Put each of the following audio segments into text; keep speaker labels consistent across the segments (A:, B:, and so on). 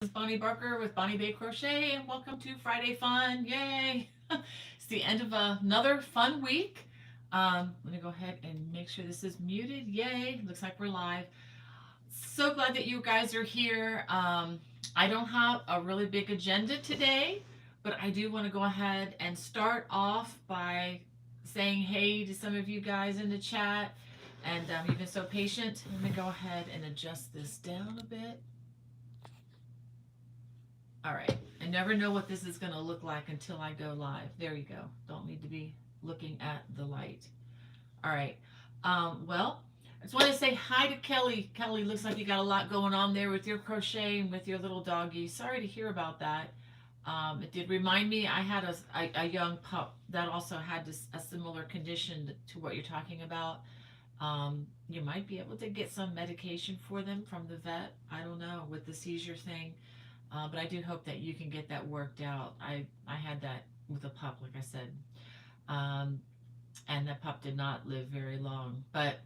A: is Bonnie Barker with Bonnie Bay Crochet, and welcome to Friday Fun. Yay! It's the end of another fun week. Let me go ahead and make sure this is muted. Yay! Looks like we're live. So glad that you guys are here. I don't have a really big agenda today, but I do want to go ahead and start off by saying hey to some of you guys in the chat. And you've been so patient. Let me go ahead and adjust this down a bit. All right. I never know what this is going to look like until I go live. There you go. Don't need to be looking at the light. All right. Well, I just want to say hi to Kelly. Kelly, looks like you got a lot going on there with your crochet and with your little doggy. Sorry to hear about that. It did remind me I had a young pup that also had a similar condition to what you're talking about. You might be able to get some medication for them from the vet. I don't know with the seizure thing. But I do hope that you can get that worked out. I had that with a pup, like I said. Um, and the pup did not live very long. But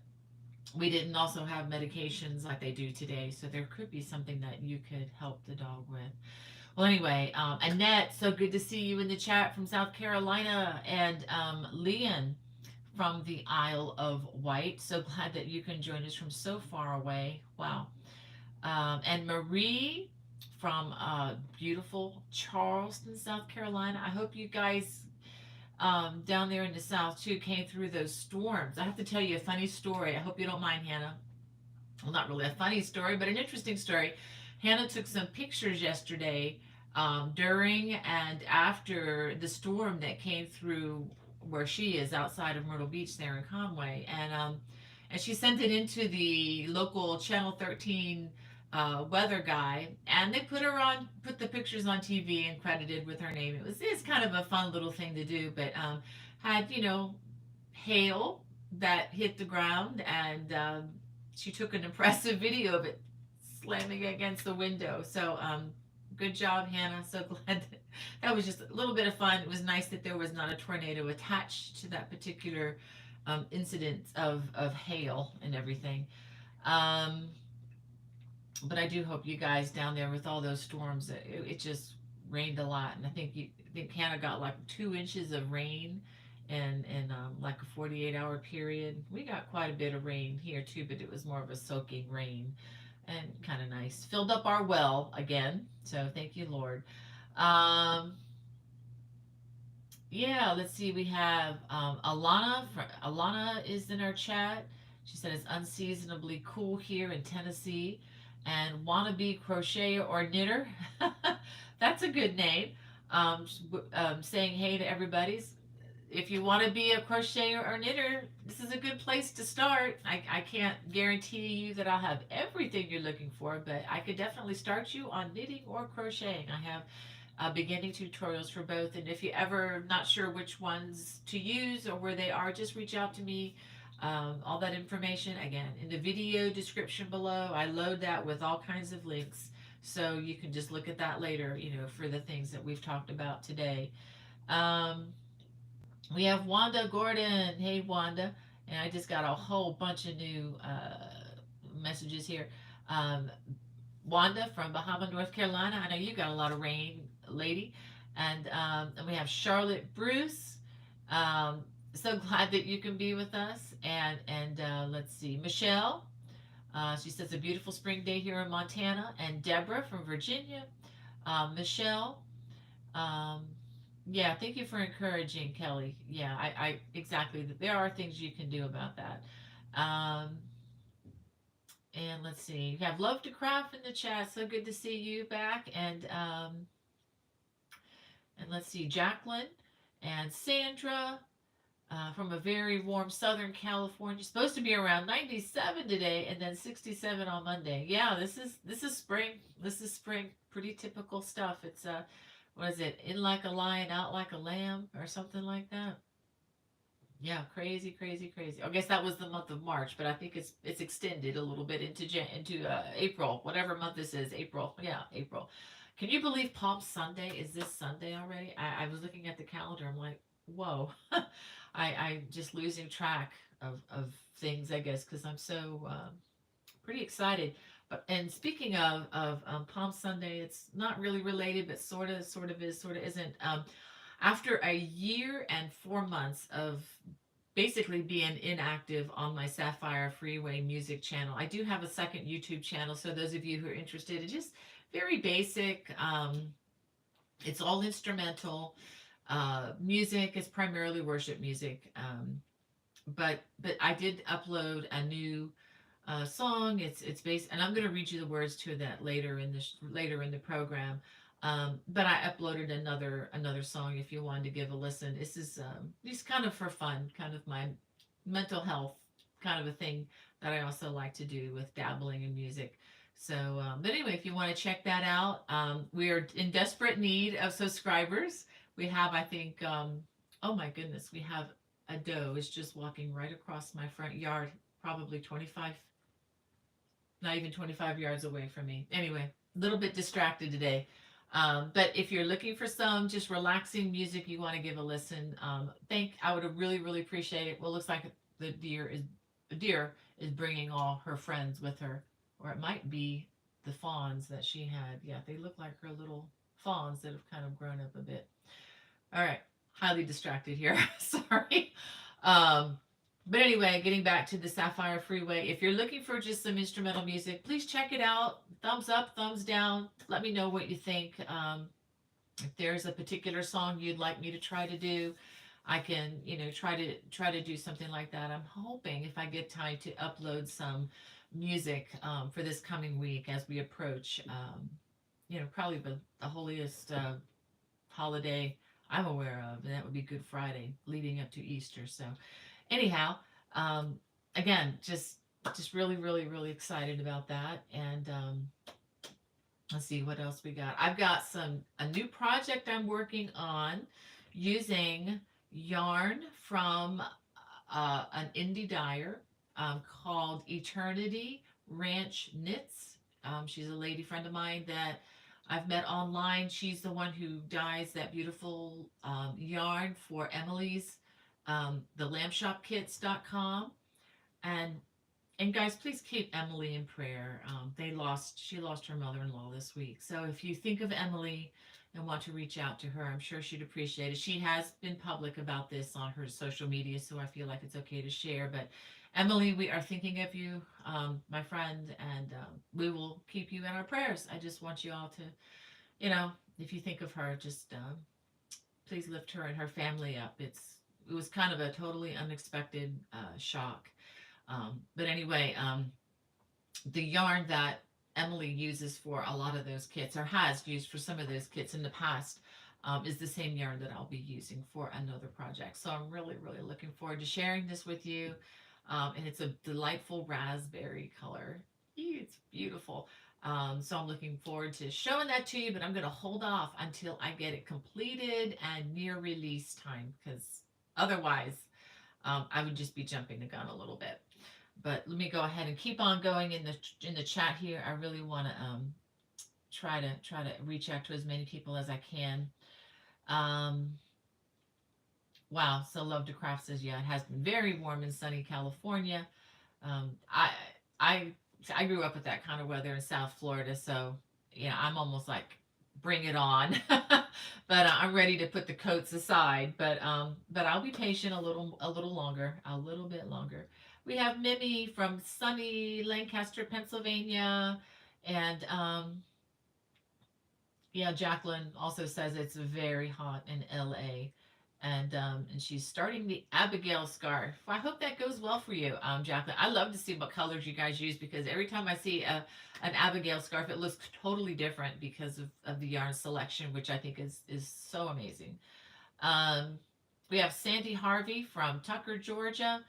A: we didn't also have medications like they do today. So there could be something that you could help the dog with. Well, anyway, Annette, so good to see you in the chat from South Carolina. And Leon from the Isle of Wight. So glad that you can join us from so far away. Wow. And Marie from beautiful Charleston, South Carolina. I hope you guys down there in the South too came through those storms. I have to tell you a funny story. I hope you don't mind, Hannah. Well, not really a funny story, but an interesting story. Hannah took some pictures yesterday during and after the storm that came through where she is outside of Myrtle Beach there in Conway. And she sent it into the local Channel 13 weather guy, and they put the pictures on TV and credited with her name. It's kind of a fun little thing to do, but had hail that hit the ground, and she took an impressive video of it slamming against the window. So good job, Hannah. So glad that was just a little bit of fun. It was nice that there was not a tornado attached to that particular incident of hail and everything. Um, but I do hope you guys down there with all those storms, it just rained a lot, and I think Hannah got like 2 inches of rain in like a 48-hour period. We got quite a bit of rain here too, but it was more of a soaking rain and kind of nice. Filled up our well again, so thank you, Lord. Um, yeah, let's see. We have Alana. Alana is in our chat. She said it's unseasonably cool here in Tennessee. And wannabe crocheter or knitter. That's a good name. Saying hey to everybody. If you want to be a crocheter or knitter, this is a good place to start. I can't guarantee you that I'll have everything you're looking for, but I could definitely start you on knitting or crocheting. I have beginning tutorials for both. And if you ever not sure which ones to use or where they are, just reach out to me. All that information again in the video description below. I load that with all kinds of links, so you can just look at that later, for the things that we've talked about today. Um, we have Wanda Gordon. Hey, Wanda. And I just got a whole bunch of new messages here. Um, Wanda from Bahama, North Carolina. I know you got a lot of rain, lady. And we have Charlotte Bruce. So glad that you can be with us. And let's see, Michelle. She says a beautiful spring day here in Montana. And Deborah from Virginia. Michelle. Um, yeah, thank you for encouraging, Kelly. Yeah, I exactly. There are things you can do about that. Um, and let's see, you have Love to Craft in the chat. So good to see you back. And let's see, Jacqueline and Sandra from a very warm Southern California. Supposed to be around 97 today, and then 67 on Monday. Yeah, this is spring. This is spring. Pretty typical stuff. It's what is it? In like a lion, out like a lamb, or something like that. Yeah, crazy, crazy, crazy. I guess that was the month of March, but I think it's extended a little bit into April, whatever month this is. April, yeah, April. Can you believe Palm Sunday is this Sunday already? I was looking at the calendar. I'm like, whoa. I'm just losing track of things, I guess, because I'm so pretty excited. And speaking of Palm Sunday, it's not really related, but sort of is, sort of isn't. After a year and 4 months of basically being inactive on my Sapphire Freeway music channel, I do have a second YouTube channel. So those of you who are interested, it's just very basic. It's all instrumental music. It's primarily worship music. But I did upload a new song. It's based, and I'm going to read you the words to that later in the program. But I uploaded another song if you wanted to give a listen. This is just kind of for fun, kind of my mental health kind of a thing that I also like to do with dabbling in music. So, but anyway, if you want to check that out, we are in desperate need of subscribers. We have, I think, oh my goodness, we have a doe is just walking right across my front yard, probably 25, not even 25 yards away from me. Anyway, a little bit distracted today. But if you're looking for some just relaxing music, you want to give a listen. I would really, really appreciate it. Well, it looks like the deer is bringing all her friends with her, or it might be the fawns that she had. Yeah, they look like her little fawns that have kind of grown up a bit. All right, highly distracted here. Sorry. Um, but anyway, getting back to the Sapphire Freeway, if you're looking for just some instrumental music, please check it out. Thumbs up, thumbs down. Let me know what you think. If there's a particular song you'd like me to try to do, I can, try to do something like that. I'm hoping if I get time to upload some music for this coming week as we approach, probably the holiest holiday I'm aware of, and that would be Good Friday, leading up to Easter. So, anyhow, um, again, just really, really, really excited about that. And let's see what else we got. I've got a new project I'm working on using yarn from an indie dyer called Eternity Ranch Knits. She's a lady friend of mine that I've met online. She's the one who dyes that beautiful yarn for Emily's, the lambshopkits.com. And and guys, please keep Emily in prayer. She lost her mother-in-law this week. So if you think of Emily and want to reach out to her, I'm sure she'd appreciate it. She has been public about this on her social media, so I feel like it's okay to share. But Emily, we are thinking of you, my friend, and we will keep you in our prayers. I just want you all to, if you think of her, just please lift her and her family up. It was kind of a totally unexpected shock. But anyway, the yarn that Emily uses for a lot of those kits, or has used for some of those kits in the past, is the same yarn that I'll be using for another project. So I'm really, really looking forward to sharing this with you. And it's a delightful raspberry color. It's beautiful. So I'm looking forward to showing that to you, but I'm going to hold off until I get it completed and near release time, because otherwise I would just be jumping the gun a little bit. But let me go ahead and keep on going in the chat here. I really want to try to reach out to as many people as I can. Um, wow, so love to craft says, yeah, it has been very warm in sunny California. Um, I I I grew up with that kind of weather in South Florida, so yeah, I'm almost like bring it on. But I'm ready to put the coats aside. But I'll be patient a little longer, a little bit longer. We have Mimi from sunny Lancaster, Pennsylvania, and yeah, Jacqueline also says it's very hot in LA. And she's starting the Abigail scarf. Well, I hope that goes well for you, Jacqueline. I love to see what colors you guys use, because every time I see an Abigail scarf, it looks totally different because of the yarn selection, which I think is so amazing. Um, we have Sandy Harvey from Tucker, Georgia,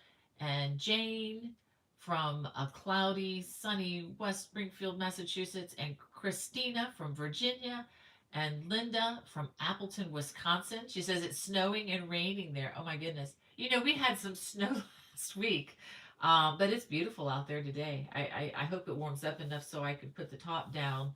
A: and Jane from a cloudy, sunny West Springfield, Massachusetts, and Christina from Virginia, and Linda from Appleton, Wisconsin. She says it's snowing and raining there. Oh my goodness. We had some snow last week, but it's beautiful out there today. I hope it warms up enough so I can put the top down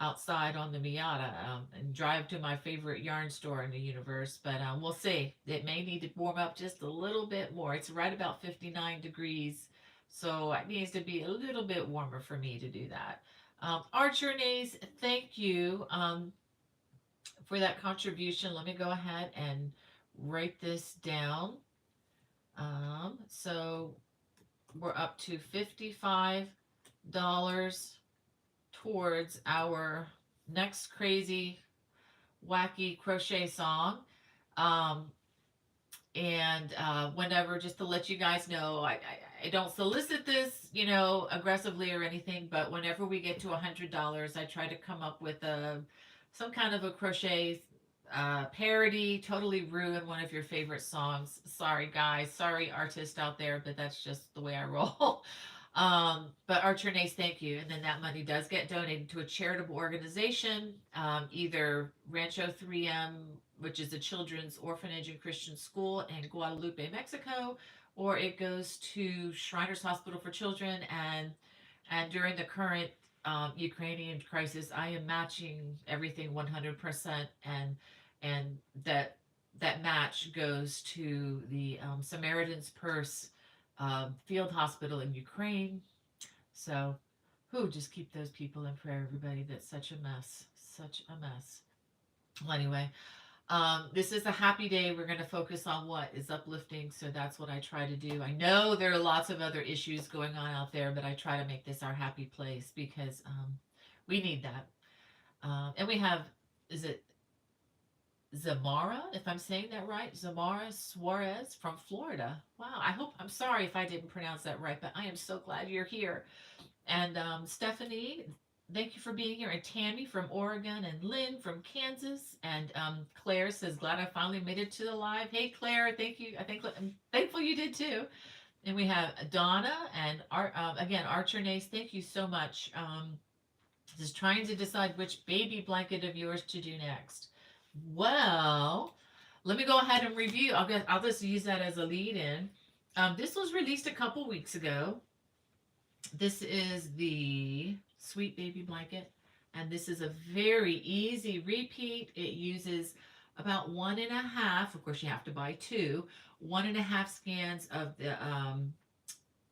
A: outside on the Miata, and drive to my favorite yarn store in the universe. But we'll see. It may need to warm up just a little bit more. It's right about 59 degrees So it needs to be a little bit warmer for me to do that. Archer Nays, thank you for that contribution. Let me go ahead and write this down. So we're up to $55 towards our next crazy, wacky crochet song. Um, and whenever, just to let you guys know, I don't solicit this, aggressively or anything, but whenever we get to $100, I try to come up with some kind of a crochet parody, totally ruin one of your favorite songs. Sorry guys, sorry artists out there, but that's just the way I roll. But Archer Nace, thank you. And then that money does get donated to a charitable organization, either Rancho 3M, which is a children's orphanage and Christian school in Guadalupe, Mexico, or it goes to Shriners Hospital for Children. And during the current Ukrainian crisis, I am matching everything 100%, and that match goes to the Samaritan's Purse field hospital in Ukraine. So, who just keep those people in prayer, everybody. That's such a mess, such a mess. Well, anyway, this is a happy day. We're going to focus on what is uplifting. So that's what I try to do. I know there are lots of other issues going on out there, but I try to make this our happy place because we need that. And we have, is it Zamara, if I'm saying that right? Zamara Suarez from Florida. Wow. I'm sorry if I didn't pronounce that right, but I am so glad you're here. And Stephanie, thank you for being here. And Tammy from Oregon, and Lynn from Kansas. And Claire says, glad I finally made it to the live. Hey, Claire, thank you. I'm thankful you did too. And we have Donna and again, Archer Nace, thank you so much. Just trying to decide which baby blanket of yours to do next. Well, let me go ahead and review. I'll just use that as a lead in. This was released a couple weeks ago. This is the Sweet Baby Blanket, and this is a very easy repeat. It uses about 1.5, of course you have to buy two, 1.5 scans of the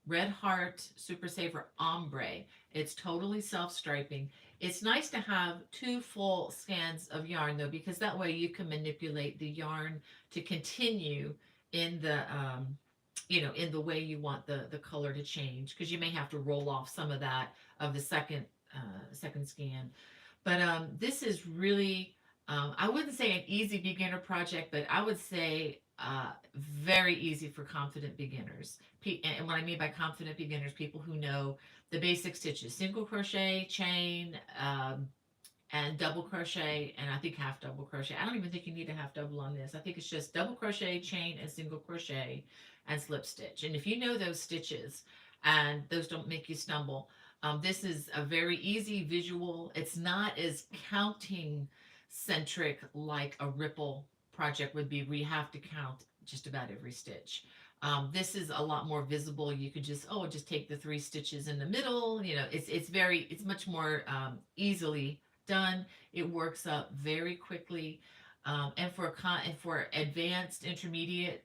A: Red Heart Super Saver Ombre. It's totally self-striping. It's nice to have two full scans of yarn though, because that way you can manipulate the yarn to continue in in the way you want the color to change, because you may have to roll off some of that of the second scan. But this is really, I wouldn't say an easy beginner project, but I would say very easy for confident beginners. And what I mean by confident beginners, people who know the basic stitches: single crochet, chain, and double crochet, and I think half double crochet. I don't even think you need a half double on this. I think it's just double crochet, chain, and single crochet, and slip stitch. And if you know those stitches and those don't make you stumble, this is a very easy visual. It's not as counting centric like a ripple project would be, where you have to count just about every stitch. This is a lot more visible. You could just take the 3 stitches in the middle. It's much more easily done. It works up very quickly. And for advanced intermediate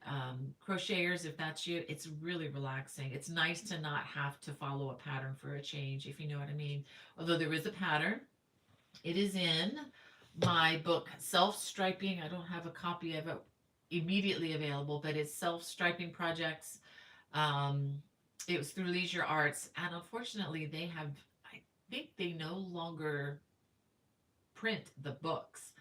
A: crocheters, if that's you, it's really relaxing. It's nice to not have to follow a pattern for a change, if you know what I mean. Although there is a pattern, it is in my book Self Striping. I don't have a copy of it immediately available, but it's Self Striping Projects. Um, it was through Leisure Arts, and unfortunately, I think they no longer print the books.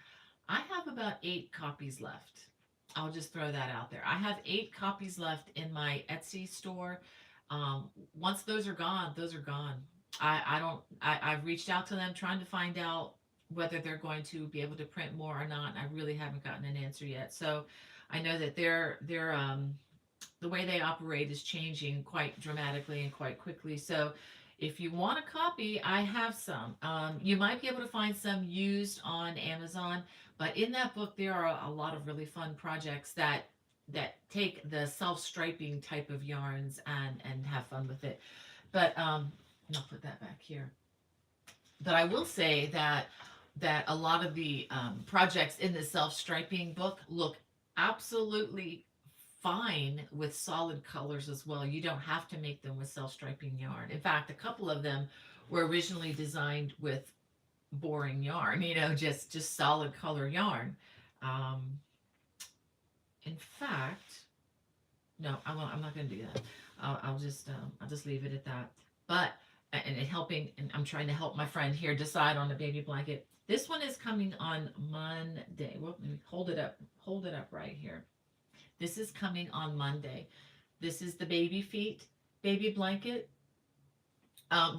A: I have about 8 copies left. I'll just throw that out there. I have 8 copies left in my Etsy store. Once those are gone, those are gone. I've reached out to them trying to find out whether they're going to be able to print more or not. I really haven't gotten an answer yet. So I know that the way they operate is changing quite dramatically and quite quickly. So if you want a copy, I have some. You might be able to find some used on Amazon, but in that book there are a lot of really fun projects that take the self-striping type of yarns and have fun with it. But I'll put that back here. But I will say that a lot of the projects in the self-striping book look absolutely fine with solid colors as well. You don't have to make them with self-striping yarn. In fact, a couple of them were originally designed with boring yarn, just solid color yarn. Um, in fact, no, I'm not going to do that. I'll just leave it at that. But and it helping, and I'm trying to help my friend here decide on the baby blanket. This one is coming on Monday. Well, let me hold it up right here. This is coming on Monday. This is the baby feet baby blanket.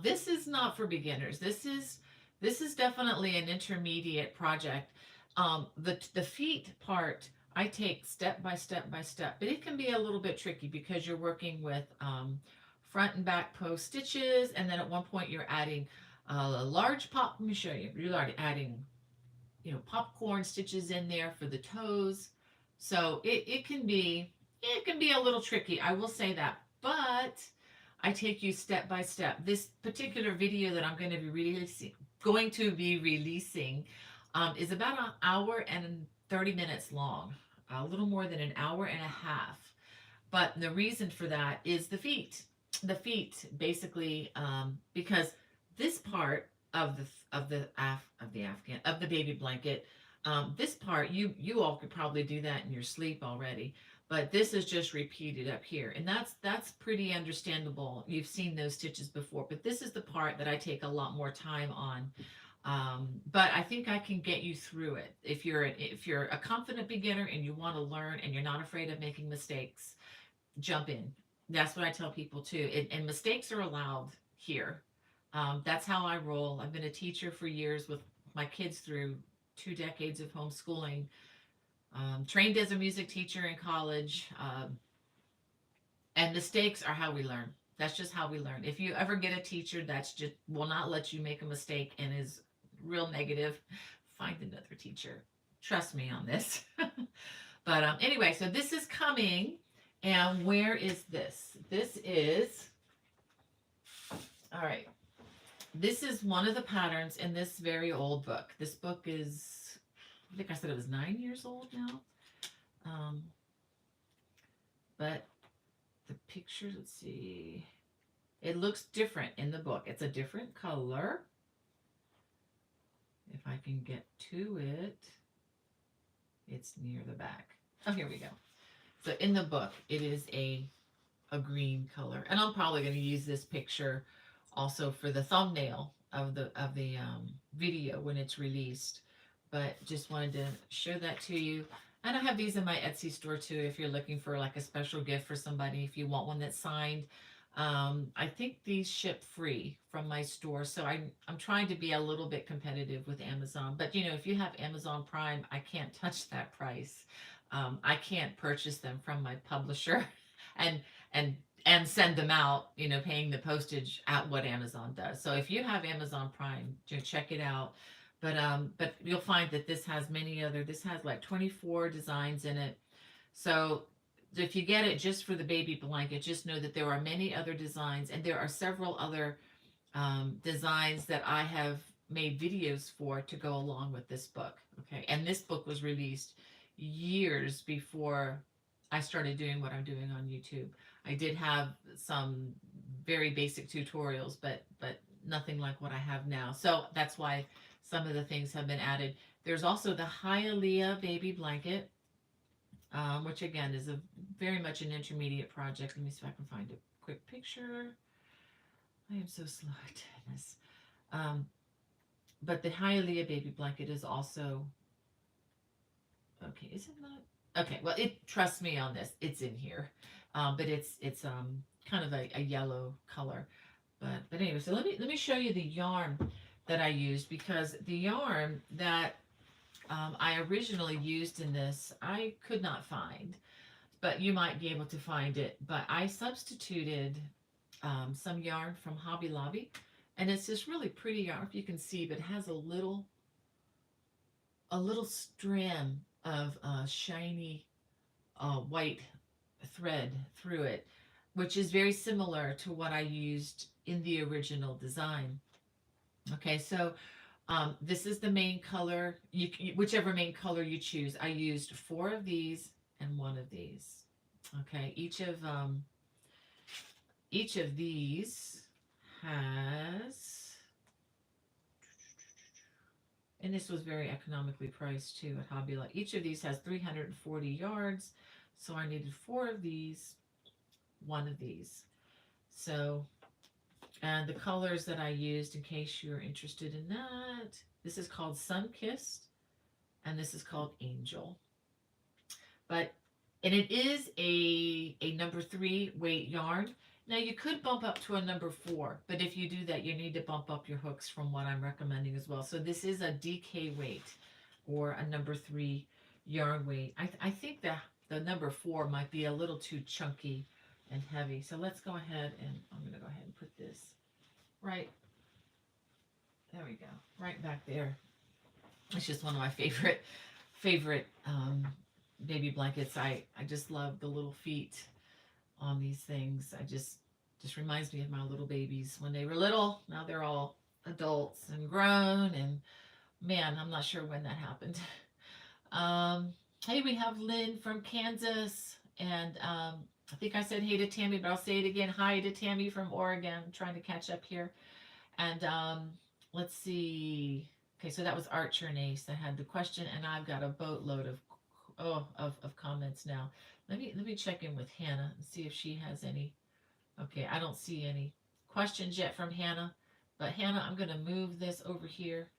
A: This is not for beginners. This is definitely an intermediate project. The feet part I take step by step by step, but it can be a little bit tricky because you're working with front and back post stitches, and then at one point you're adding a large pop. Let me show you. You're adding popcorn stitches in there for the toes, so it can be a little tricky. I will say that, but I take you step by step. This particular video that I'm going to be releasing is about an hour and 30 minutes long, a little more than an hour and a half. But the reason for that is the feet. The feet, basically, because this part of the baby blanket, this part you all could probably do that in your sleep already, but this is just repeated up here, and that's pretty understandable. You've seen those stitches before, but this is the part that I take a lot more time on. But I think I can get you through it. If you're a confident beginner and you want to learn and you're not afraid of making mistakes, jump in. That's what I tell people too. And mistakes are allowed here. That's how I roll. I've been a teacher for years with my kids through 2 decades of homeschooling. Trained as a music teacher in college, and mistakes are how we learn. That's just how we learn. If you ever get a teacher that's just will not let you make a mistake and is real negative, find another teacher. Trust me on this. But anyway, so this is coming, and where is this? This is all right. This is one of the patterns in this very old book. This book is, I think I said it was 9 years old now. Um, but the picture, let's see. It looks different in the book. It's a different color. If I can get to it, it's near the back. Oh, here we go. So in the book, it is a green color, and I'm probably going to use this picture also for the thumbnail of the video when it's released. But just wanted to show that to you. And I have these in my Etsy store too, if you're looking for like a special gift for somebody, if you want one that's signed. I think these ship free from my store, so I'm trying to be a little bit competitive with Amazon. But if you have Amazon Prime, I can't touch that price. I can't purchase them from my publisher, and and and send them out, paying the postage at what Amazon does. So if you have Amazon Prime, check it out. But you'll find that this has like 24 designs in it. So if you get it just for the baby blanket, just know that there are many other designs, and there are several other designs that I have made videos for to go along with this book. Okay, and this book was released years before I started doing what I'm doing on YouTube. I did have some very basic tutorials, but nothing like what I have now. So that's why some of the things have been added. There's also the Hialeah baby blanket, which again is a very much an intermediate project. Let me see if I can find a quick picture. I am so slow at this. But the Hialeah baby blanket is also okay. Is it not? Okay, well, trust me on this. It's in here, but it's kind of a yellow color. But anyway, so let me show you the yarn that I used, because the yarn that I originally used in this I could not find, but you might be able to find it. But I substituted some yarn from Hobby Lobby, and it's this really pretty yarn, if you can see, but it has a little strand of shiny white thread through it, which is very similar to what I used in the original design. Okay, so this is the main color. Whichever main color you choose. I used 4 of these and 1 of these. Okay, each of these has, and this was very economically priced too at Hobby Lobby. Each of these has 340 yards, so I needed four of these, one of these. So, and the colors that I used, in case you're interested in that, this is called Sun Kissed, and this is called Angel. But and it is a number three weight yarn. Now you could bump up to a number four, but if you do that, you need to bump up your hooks from what I'm recommending as well. So this is a DK weight or a number three yarn weight. I think the number four might be a little too chunky and heavy. So let's go ahead and I'm going to go ahead and put this right, there we go, right back there. It's just one of my favorite baby blankets. I just love the little feet on these things. I just reminds me of my little babies when they were little. Now they're all adults and grown, and man, I'm not sure when that happened. Um, hey, we have Lynn from Kansas, and I think I said hey to Tammy, but I'll say it again. Hi to Tammy from Oregon. I'm trying to catch up here. And let's see. Okay, so that was Archer and Ace that had the question, and I've got a boatload of comments now. Let me check in with Hannah and see if she has any. Okay, I don't see any questions yet from Hannah, but Hannah, I'm gonna move this over here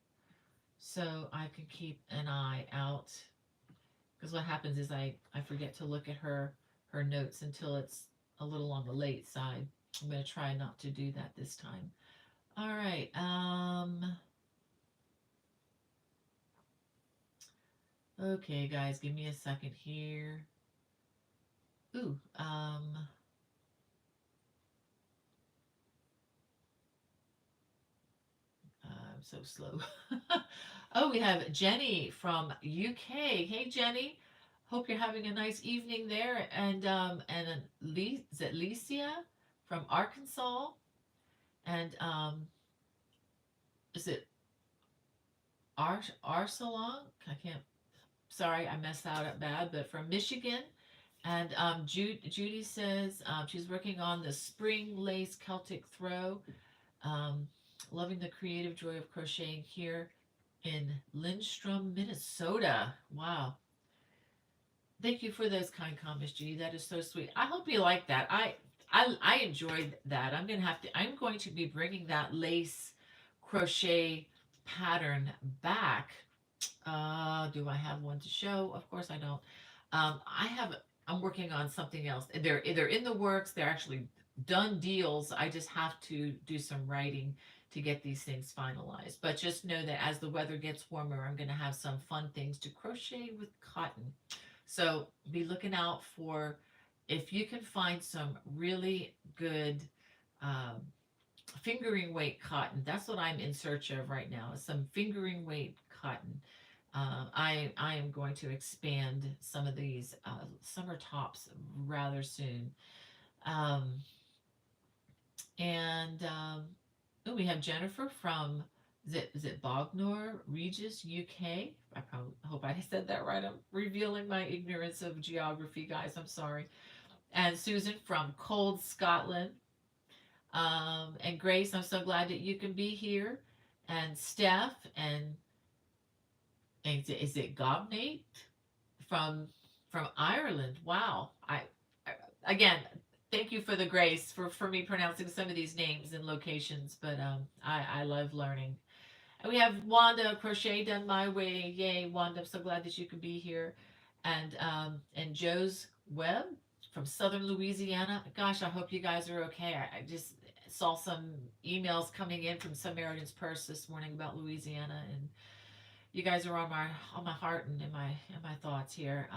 A: so I can keep an eye out. Because what happens is I forget to look at her notes until it's a little on the late side. I'm gonna try not to do that this time. All right. Okay, guys, give me a second here. Ooh. I'm so slow. Oh, we have Jenny from UK. Hey, Jenny. Hope you're having a nice evening there. And is it Licia from Arkansas? And is it Arsalan? I can't. Sorry, I messed that up bad. But from Michigan. And Judy says she's working on the spring lace Celtic throw. Um, Loving the creative joy of crocheting here in Lindstrom, Minnesota. Wow. Thank you for those kind comments, Judy. That is so sweet. I hope you like that. I enjoyed that. I'm going to be bringing that lace crochet pattern back. Do I have one to show? Of course I don't. I'm working on something else. They're either in the works, they're actually done deals. I just have to do some writing to get these things finalized. But just know that as the weather gets warmer, I'm going to have some fun things to crochet with cotton. So be looking out for if you can find some really good um, fingering weight cotton. That's what I'm in search of right now. Is some fingering weight cotton. I am going to expand some of these summer tops rather soon. Um, and oh, we have Jennifer from is it Bognor Regis, UK. I probably hope I said that right. I'm revealing my ignorance of geography, guys. I'm sorry. And Susan from Cold Scotland. And Grace, I'm so glad that you can be here. And Steph and is it Gobnate from Ireland? Wow. Again, thank you for the grace for me pronouncing some of these names and locations, but I love learning. And we have Wanda Crochet Done My Way. Yay, Wanda! I'm so glad that you could be here. And Joe's Web from Southern Louisiana. Gosh, I hope you guys are okay. I just saw some emails coming in from Samaritan's Purse this morning about Louisiana, and you guys are on my heart and in my thoughts here.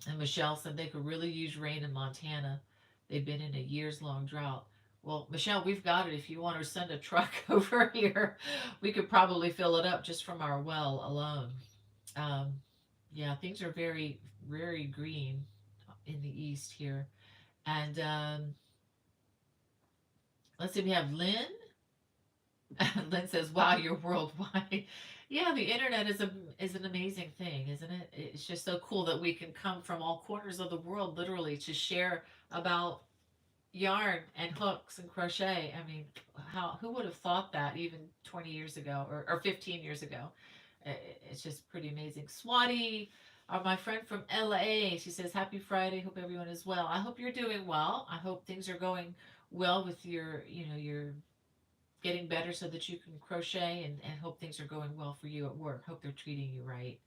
A: And Michelle said they could really use rain in Montana. They've been in a years long drought. Well, Michelle, we've got it. If you want to send a truck over here, we could probably fill it up just from our well alone. Um, yeah, things are very, very green in the east here. And let's see, we have Lynn. Lynn says, "Wow, you're worldwide." Yeah, the internet is an amazing thing, isn't it? It's just so cool that we can come from all corners of the world, literally, to share about yarn and hooks and crochet. I mean, how who would have thought that even 20 years ago or 15 years ago? It's just pretty amazing. Swati, my friend from LA, she says, "Happy Friday. Hope everyone is well." I hope you're doing well. I hope things are going well with your, your getting better so that you can crochet, and hope things are going well for you at work. Hope they're treating you right.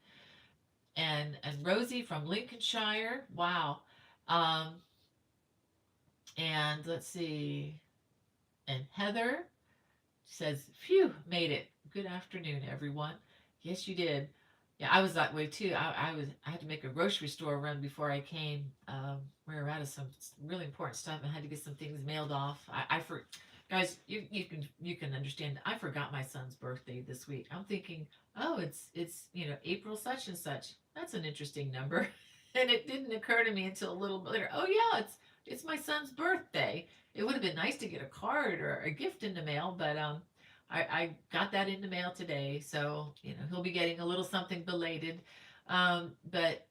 A: And Rosie from Lincolnshire, wow. Um, and let's see, and Heather says, "Phew, made it. Good afternoon, everyone." Yes, you did. Yeah, I was that way too. I had to make a grocery store run before I came. We were out of some really important stuff and had to get some things mailed off. Guys, you can understand. I forgot my son's birthday this week. I'm thinking, oh, it's April such and such. That's an interesting number, and it didn't occur to me until a little bit later. Oh yeah, it's my son's birthday. It would have been nice to get a card or a gift in the mail, but I got that in the mail today, so he'll be getting a little something belated. But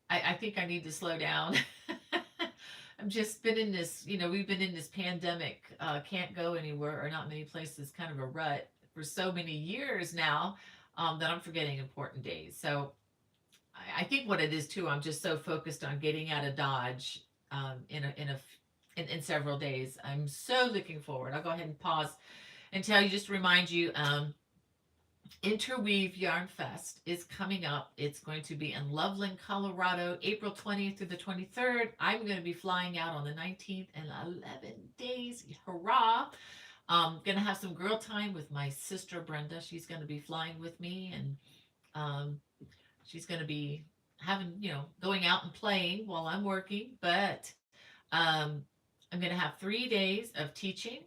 A: I think I need to slow down. I'm just been in this, we've been in this pandemic, can't go anywhere or not many places, kind of a rut for so many years now, that I'm forgetting important days. So I think what it is too, I'm just so focused on getting out of Dodge, in several days. I'm so looking forward. I'll go ahead and pause and tell you, just to remind you, Interweave Yarn Fest is coming up. It's going to be in Loveland, Colorado, April 20th through the 23rd. I'm going to be flying out on the 19th and 11 days. Hurrah! Going to have some girl time with my sister Brenda. She's going to be flying with me, and um, she's going to be having, going out and playing while I'm working. But um, I'm going to have 3 days of teaching,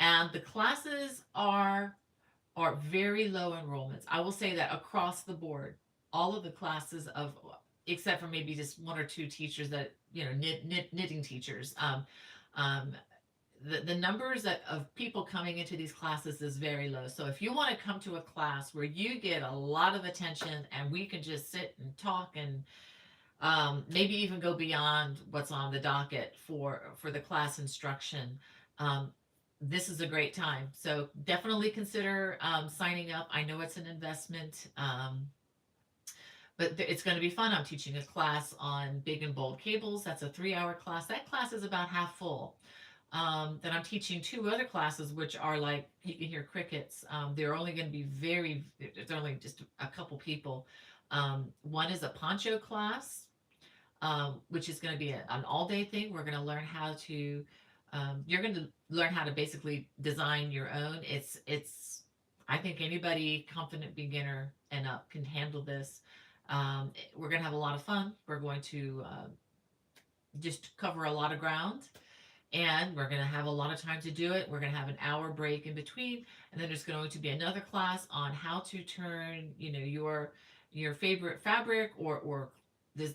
A: and the classes are very low enrollments. I will say that across the board, all of the classes except for maybe just one or two teachers that, knitting teachers, um, the numbers of people coming into these classes is very low. So if you want to come to a class where you get a lot of attention and we can just sit and talk and maybe even go beyond what's on the docket for the class instruction. This is a great time. So definitely consider signing up. I know it's an investment, but it's going to be fun. I'm teaching a class on big and bold cables. That's a 3-hour class. That class is about half full. Then I'm teaching two other classes, which are like, you can hear crickets. They're only going to be it's only just a couple people. One is a poncho class, which is going to be an all day thing. We're going to learn how to, you're going to learn how to basically design your own. I think anybody, confident beginner and up, can handle this. We're going to have a lot of fun. We're going to just cover a lot of ground, and we're going to have a lot of time to do it. We're going to have an hour break in between, and then there's going to be another class on how to turn, your favorite fabric or this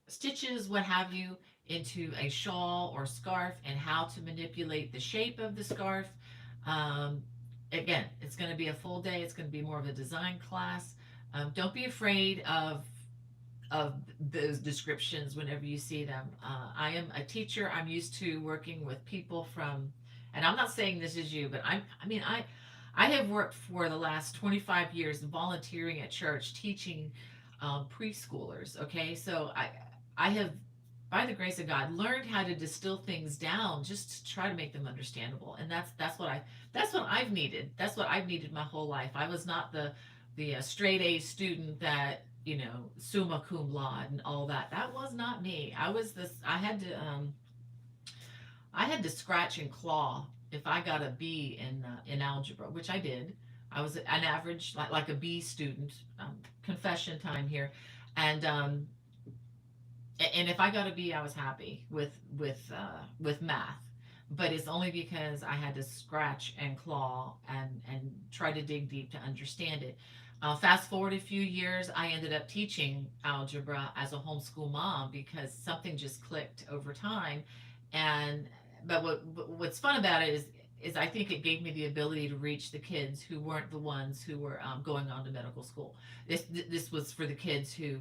A: stitches, what have you, into a shawl or scarf, and how to manipulate the shape of the scarf. Um, Again, it's going to be a full day. It's going to be more of a design class. Don't be afraid of those descriptions whenever you see them. I am a teacher. I'm used to working with people from, and I'm not saying this is you, but I have worked for the last 25 years volunteering at church teaching preschoolers. Okay, so I have, by the grace of God, learned how to distill things down just to try to make them understandable, and that's what I've needed. That's what I've needed my whole life. I was not the straight A student that, summa cum laude and all that. That was not me. I was this. I had to scratch and claw if I got a B in algebra, which I did. I was an average, like a B student. Confession time here, and and if I got a B, I was happy with math. But it's only because I had to scratch and claw and try to dig deep to understand it. Fast forward a few years, I ended up teaching algebra as a homeschool mom because something just clicked over time. And but what's fun about it is is I think it gave me the ability to reach the kids who weren't the ones who were going on to medical school. This was for the kids who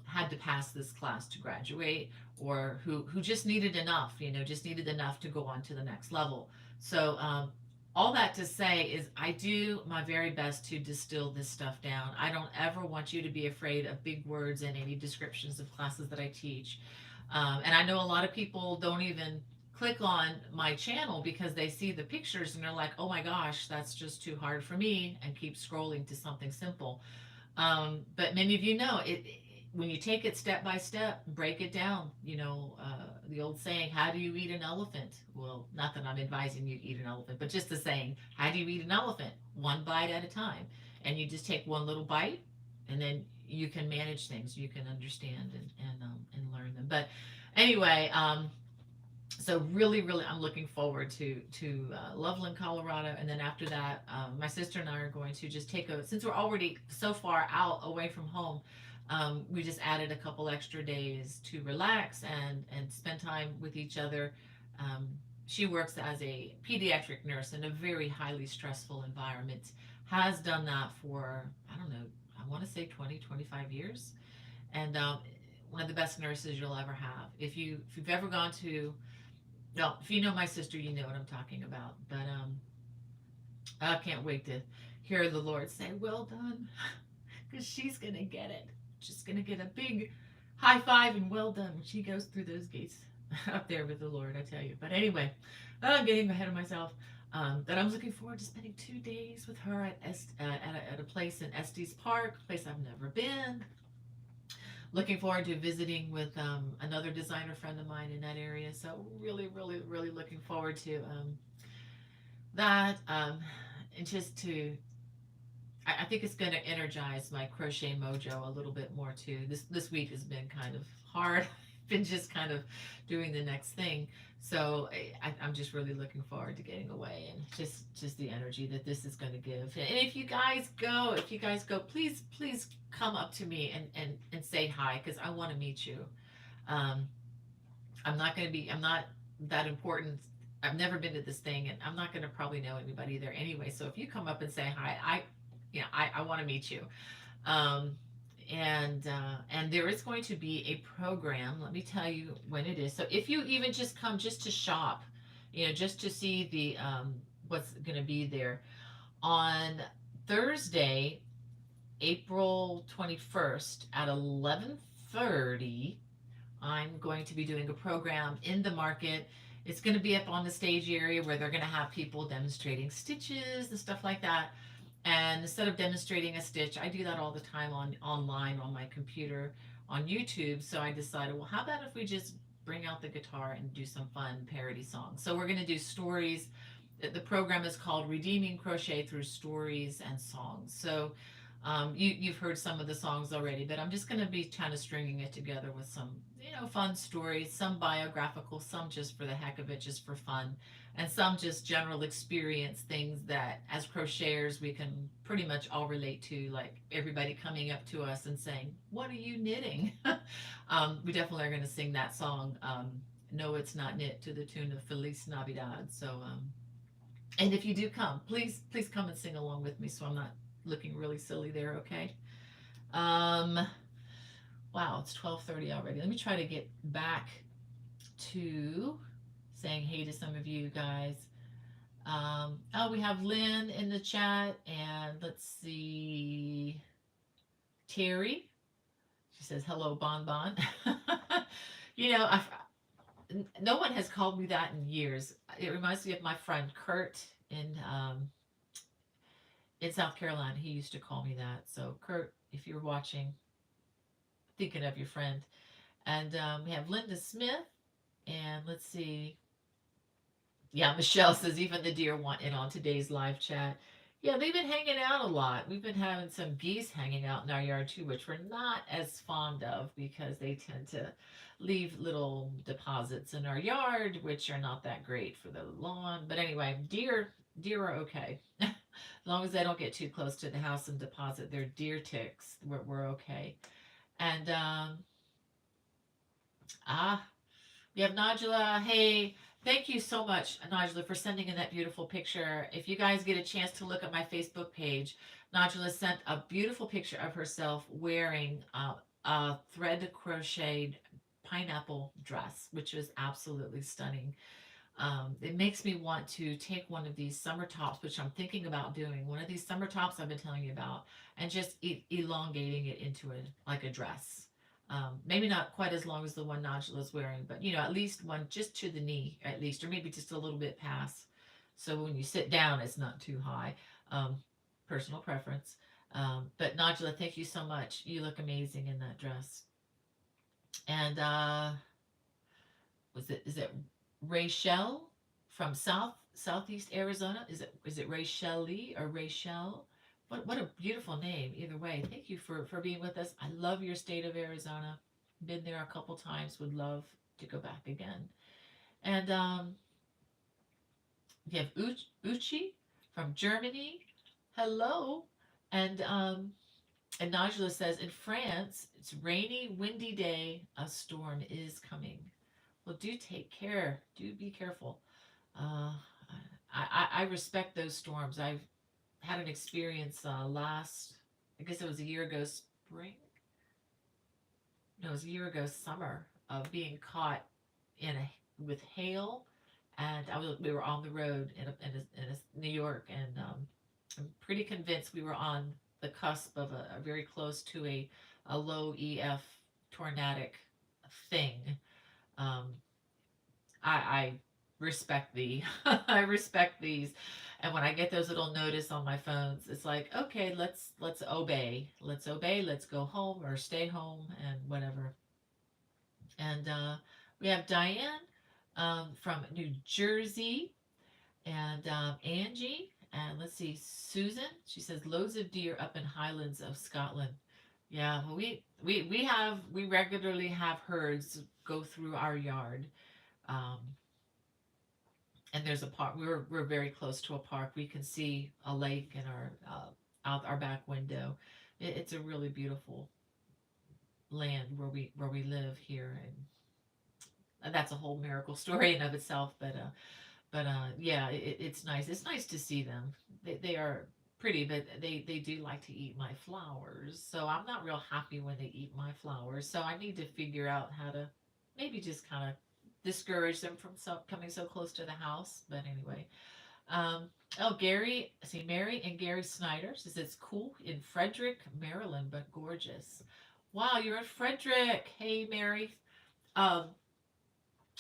A: had to pass this class to graduate, or who just needed enough, just needed enough to go on to the next level. So all that to say is I do my very best to distill this stuff down. I don't ever want you to be afraid of big words in any descriptions of classes that I teach. And I know a lot of people don't even click on my channel because they see the pictures and they're like, oh my gosh, that's just too hard for me, and keep scrolling to something simple. But many of you know when you take it step by step, break it down. The old saying, how do you eat an elephant? Well, not that I'm advising you to eat an elephant, but just the saying, how do you eat an elephant? One bite at a time. And you just take one little bite, and then you can manage things, you can understand and learn them. But anyway, so really, really, I'm looking forward to Loveland, Colorado, and then after that, my sister and I are going to just take since we're already so far out away from home, we just added a couple extra days to relax and spend time with each other. Um, she works as a pediatric nurse in a very highly stressful environment. Has done that for, I don't know, I want to say 20, 25 years, and one of the best nurses you'll ever have. If you've ever gone to, no, if you know my sister, you know what I'm talking about. But I can't wait to hear the Lord say, "Well done," because she's gonna get it. She's gonna get a big high five and well done when she goes through those gates up there with the Lord. I tell you. But anyway, I'm getting ahead of myself. But I'm looking forward to spending 2 days with her at a place in Estes Park, a place I've never been. Looking forward to visiting with another designer friend of mine in that area. So really, really, really looking forward to that. And just to, I think it's going to energize my crochet mojo a little bit more too. This week has been kind of hard. Been just kind of doing the next thing. So I'm just really looking forward to getting away, and just the energy that this is going to give. And if you guys go, please come up to me and say hi, because I want to meet you. Um, I'm not that important. I've never been to this thing, and I'm not going to probably know anybody there anyway. So if you come up and say hi, I want to meet you. Um, and there is going to be a program. Let me tell you when it is. So if you even just come just to shop, just to see the what's going to be there on Thursday, April 21st at 11:30. I'm going to be doing a program in the market. It's going to be up on the stage area where they're going to have people demonstrating stitches and stuff like that. And instead of demonstrating a stitch, I do that all the time online on my computer on YouTube. So I decided, well, how about if we just bring out the guitar and do some fun parody songs? So we're going to do stories. The program is called Redeeming Crochet Through Stories and Songs. So you've heard some of the songs already, but I'm just going to be kind of stringing it together with some, fun stories, some biographical, some just for the heck of it, just for fun, and some just general experience things that as crocheters we can pretty much all relate to, like everybody coming up to us and saying, "What are you knitting?" We definitely are going to sing that song, "No, It's Not Knit," to the tune of Feliz Navidad. So, and if you do come, please come and sing along with me, so I'm not looking really silly there, okay? Um, wow, it's 12:30 already. Let me try to get back to saying hey to some of you guys. Oh, we have Lynn in the chat, and let's see, Terry. She says hello, Bon Bon. I no one has called me that in years. It reminds me of my friend Kurt in South Carolina. He used to call me that. So Kurt, if you're watching, thinking of your friend. And we have Linda Smith, and let's see. Yeah, Michelle says even the deer want in on today's live chat. Yeah, they've been hanging out a lot. We've been having some geese hanging out in our yard too, which we're not as fond of because they tend to leave little deposits in our yard, which are not that great for the lawn. But anyway, deer are okay. As long as they don't get too close to the house and deposit their deer ticks, we're okay. And we have Najla. Hey, Thank you so much, Najla, for sending in that beautiful picture. If you guys get a chance to look at my Facebook page, Najla sent a beautiful picture of herself wearing a thread crocheted pineapple dress, which was absolutely stunning. It makes me want to take one of these summer tops, which I'm thinking about doing, one of these summer tops I've been telling you about, and just elongating it into a like a dress. Maybe not quite as long as the one Nigela's wearing, but at least one just to the knee, at least, or maybe just a little bit past. So when you sit down, it's not too high. Um, Personal preference. But Nigela, thank you so much. You look amazing in that dress. And is it Rachel from southeast Arizona? Is it Rachel Lee or Rachel? What a beautiful name. Either way, thank you for being with us. I love your state of Arizona. Been there a couple times. Would love to go back again. And we have Uchi from Germany. Hello. And and Najla says in France it's rainy, windy day. A storm is coming. Well, do take care. Do be careful. Uh, I respect those storms. I've had an experience I guess it was a year ago spring. No, it was a year ago summer of being caught with hail, and we were on the road in New York, and I'm pretty convinced we were on the cusp of a very close to a low EF tornadic thing. Um, I respect the I respect these. And when I get those little notice on my phones, it's like, okay, let's obey. Let's obey. Let's go home or stay home and whatever. And we have Diane from New Jersey and Angie. And let's see, Susan. She says loads of deer up in Highlands of Scotland. Yeah, well, we regularly have herds go through our yard. Um, and there's a park. We're very close to a park. We can see a lake in our out our back window. It's a really beautiful land where we live here, and that's a whole miracle story in of itself. But yeah, it's nice. It's nice to see them. They are pretty, but they do like to eat my flowers. So I'm not real happy when they eat my flowers. So I need to figure out how to maybe just kind of discourage them from coming so close to the house. But anyway, um, oh, Mary and Gary Snyder says it's cool in Frederick, Maryland, but gorgeous. Wow, you're in Frederick. Hey, Mary. Um,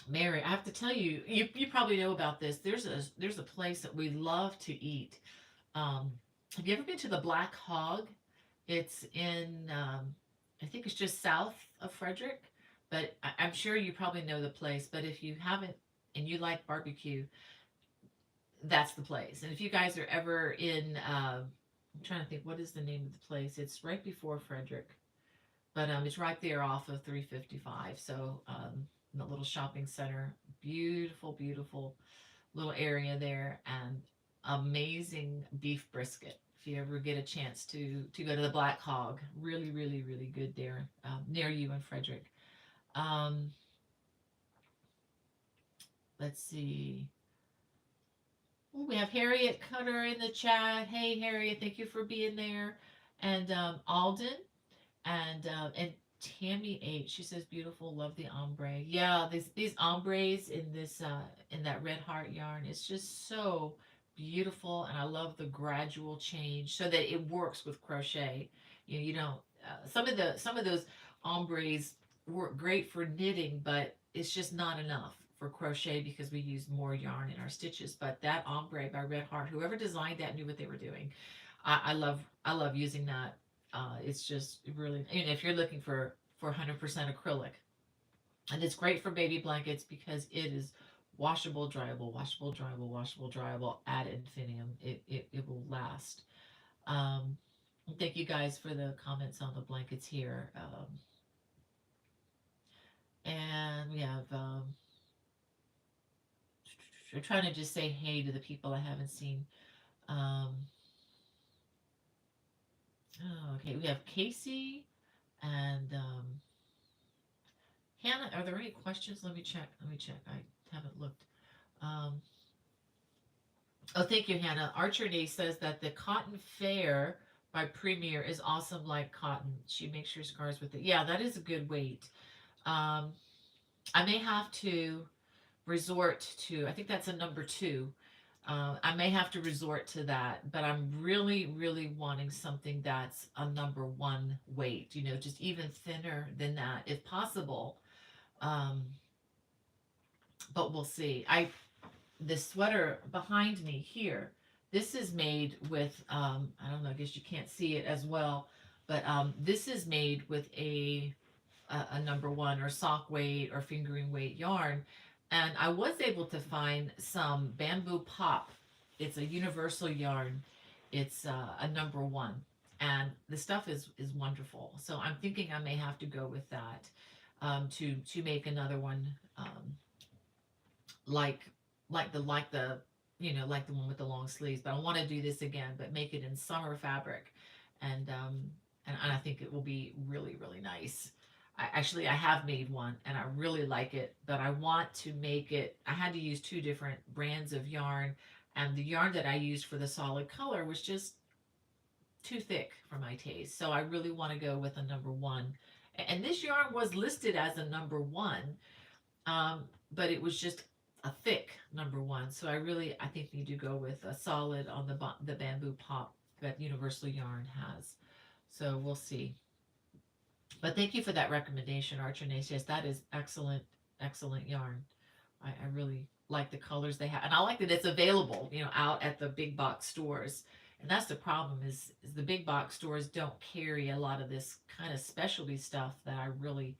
A: Mary, I have to tell you, you probably know about this. There's a place that we love to eat. Um, have you ever been to the Black Hog? It's in, I think it's just south of Frederick, but I'm sure you probably know the place. But if you haven't and you like barbecue, that's the place. And if you guys are ever in, I'm trying to think, what is the name of the place? It's right before Frederick, but it's right there off of 355. So in the little shopping center, beautiful, beautiful little area there, and amazing beef brisket. If you ever get a chance to go to the Black Hog, really, really, really good there near you in Frederick. Um, let's see. Ooh, we have Harriet Cutter in the chat. Hey, Harriet, thank you for being there. And Alden and Tammy H. She says beautiful, love the ombre. Yeah, these ombres in that red heart yarn. It's just so beautiful, and I love the gradual change so that it works with crochet. You don't some of those ombres work great for knitting, but it's just not enough for crochet because we use more yarn in our stitches. But that ombre by Red Heart, whoever designed that knew what they were doing. I love using that. It's just really, if you're looking for 100% acrylic, and it's great for baby blankets because it is washable, dryable, washable, dryable, washable, dryable ad infinitum. It will last. Um, Thank you guys for the comments on the blankets here. And we have, I'm trying to just say hey to the people I haven't seen. Um, oh, okay, we have Casey and Hannah. Are there any questions? Let me check. I haven't looked. Um, oh, thank you, Hannah. Archer Day says that the Cotton Fair by Premier is awesome like cotton. She makes your scarves with it. Yeah, that is a good weight. Um, I may have to resort to, I think that's a number two. I may have to resort to that, but I'm really, really wanting something that's a number one weight, just even thinner than that if possible. Um, but we'll see. This sweater behind me here, this is made with, I don't know, I guess you can't see it as well, but this is made with a number one or sock weight or fingering weight yarn. And I was able to find some bamboo pop. It's a universal yarn. It's a number one. And the stuff is wonderful. So I'm thinking I may have to go with that to make another one like like the one with the long sleeves. But I want to do this again, but make it in summer fabric, and and I think it will be really really nice. I have made one and I really like it, but I want to make it. I had to use two different brands of yarn, and the yarn that I used for the solid color was just too thick for my taste. So I really want to go with a number one. And this yarn was listed as a number one, um, but it was just a thick number one. So I think need to go with a solid on the bamboo pop that Universal Yarn has. So we'll see. But thank you for that recommendation, Archinace. Yes, that is excellent, excellent yarn. I really like the colors they have, and I like that it's available, out at the big box stores. And that's the problem is the big box stores don't carry a lot of this kind of specialty stuff that I really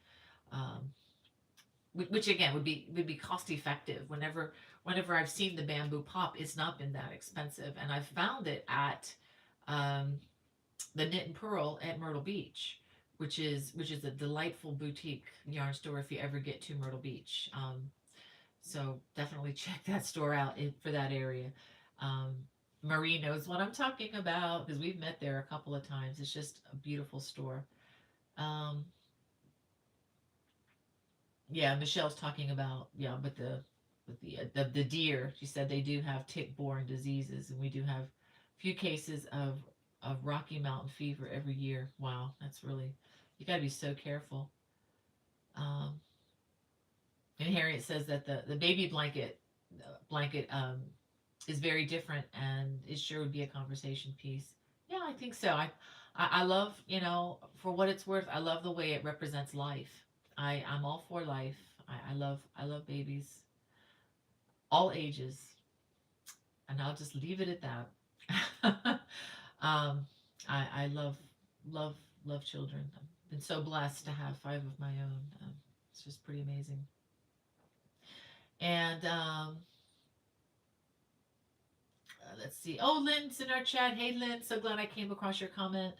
A: um, which again would be cost effective. Whenever I've seen the bamboo pop, it's not been that expensive, and I've found it at um, the Knit and Pearl at Myrtle Beach, which is a delightful boutique yarn store if you ever get to Myrtle Beach. So definitely check that store out for that area. Um, Marie knows what I'm talking about because we've met there a couple of times. It's just a beautiful store. Um, Yeah, Michelle's talking about, yeah, with the deer. She said they do have tick-borne diseases, and we do have a few cases of Rocky Mountain fever every year. Wow, that's really, you got to be so careful. Um, and Harriet says that the baby blanket is very different, and it sure would be a conversation piece. Yeah, I think so. I love, for what it's worth, I love the way it represents life. I'm all for life. I love babies, all ages, and I'll just leave it at that. I love love children. I've been so blessed to have five of my own. It's just pretty amazing. And let's see. Oh, Lynn's in our chat. Hey, Lynn. So glad I came across your comment.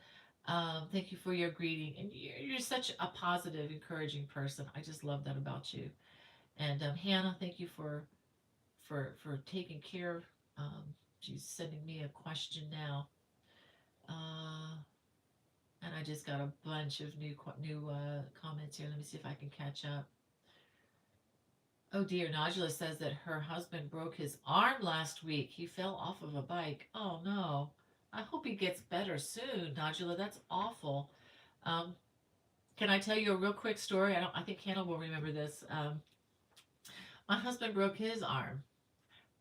A: Thank you for your greeting. And you're such a positive, encouraging person. I just love that about you. And Hannah, thank you for taking care. Um, she's sending me a question now. Uh, and I just got a bunch of new comments here. Let me see if I can catch up. Oh dear, Nodula says that her husband broke his arm last week. He fell off of a bike. Oh no. I hope he gets better soon, Nodula. That's awful. Um, can I tell you a real quick story? I think Hannah will remember this. My husband broke his arm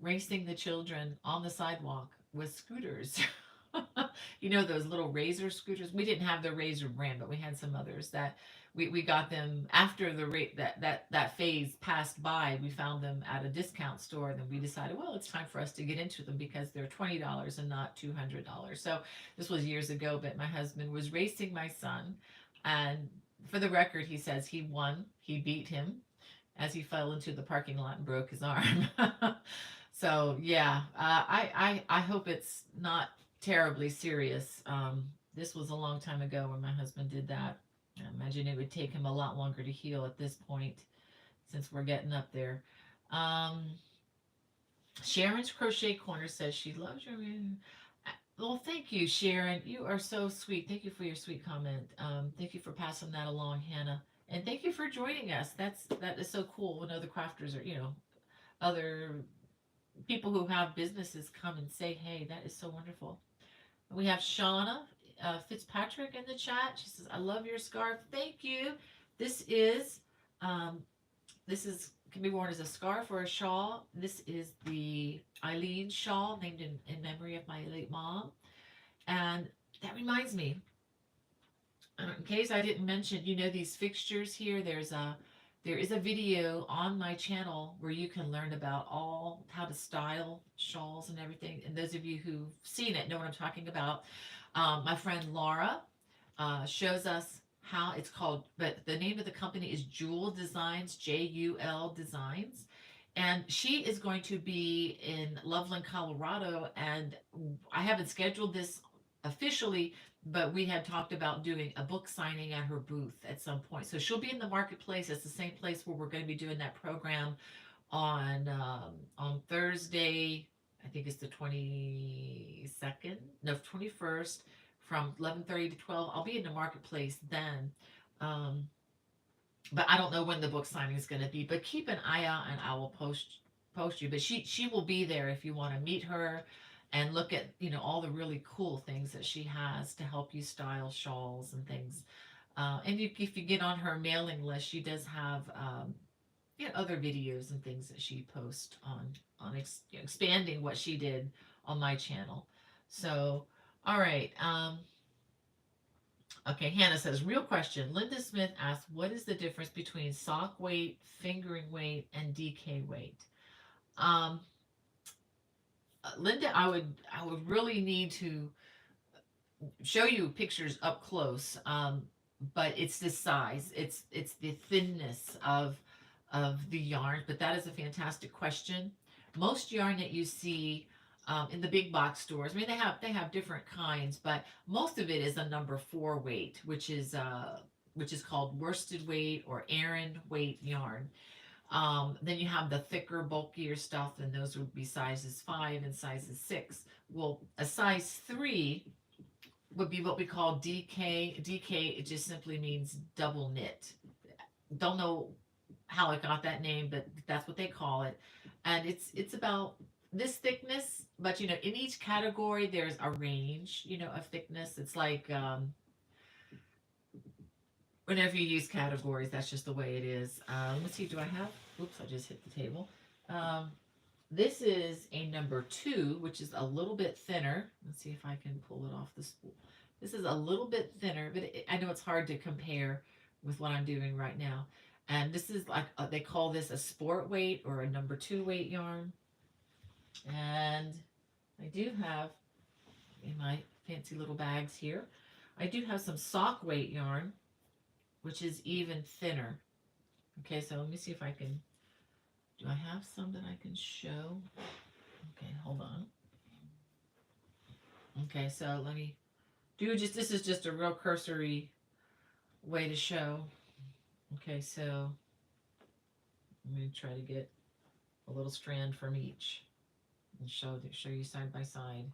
A: racing the children on the sidewalk with scooters. Those little razor scooters. We didn't have the razor brand, but we had some others that we got them after the rate that phase passed by. We found them at a discount store, and then we decided, well, it's time for us to get into them because they're $20 and not $200. So this was years ago, but my husband was racing my son, and for the record, he says he won. He beat him as he fell into the parking lot and broke his arm. So yeah, I hope it's not terribly serious. This was a long time ago when my husband did that. I imagine it would take him a lot longer to heal at this point, since we're getting up there. Um, Sharon's Crochet Corner says she loves your. Well, thank you, Sharon. You are so sweet. Thank you for your sweet comment. Thank you for passing that along, Hannah, and thank you for joining us. That is so cool when other crafters are, other people who have businesses come and say, hey, that is so wonderful. We have Shauna Fitzpatrick in the chat. She says, I love your scarf. Thank you. This is um, this is can be worn as a scarf or a shawl. This is the Eileen shawl, named in memory of my late mom. And that reminds me, in case I didn't mention, these fixtures here. There is a video on my channel where you can learn about all how to style shawls and everything. And those of you who've seen it know what I'm talking about. My friend Laura shows us how it's called, but the name of the company is Jewel Designs, Jul Designs. And she is going to be in Loveland, Colorado. And I haven't scheduled this officially, but we had talked about doing a book signing at her booth at some point. So she'll be in the marketplace. It's the same place where we're going to be doing that program on Thursday. I think it's the 22nd, no, 21st, from 11:30 to 12. I'll be in the marketplace then. Um, but I don't know when the book signing is going to be. But keep an eye out, and I will post you. But she will be there if you want to meet her and look at all the really cool things that she has to help you style shawls and things. And if you get on her mailing list, she does have other videos and things that she posts on expanding what she did on my channel. So, all right. Okay, Hannah says, real question. Linda Smith asks, what is the difference between sock weight, fingering weight, and DK weight? Um, Linda, I would really need to show you pictures up close. But it's the size, it's the thinness of the yarn. But that is a fantastic question. Most yarn that you see in the big box stores, I mean, they have different kinds, but most of it is a number 4 weight, which is called worsted weight or Aran weight yarn. Then you have the thicker, bulkier stuff, and those would be sizes 5 and sizes 6. Well, a size 3 would be what we call DK. DK, it just simply means double knit. Don't know how it got that name, but that's what they call it. And it's about this thickness, but in each category there's a range, of thickness. It's like whenever you use categories, that's just the way it is. Let me see, do I have, oops, I just hit the table. Um, this is a number 2, which is a little bit thinner. Let's see if I can pull it off the spool. This is a little bit thinner, but I know it's hard to compare with what I'm doing right now. And this is like, they call this a sport weight or a number 2 weight yarn. And I do have, in my fancy little bags here, I do have some sock weight yarn, which is even thinner. Okay, so let me see if I can, do I have some that I can show? Okay, hold on. Okay, so let me this is just a real cursory way to show. Okay, so I'm going to try to get a little strand from each and show you side by side.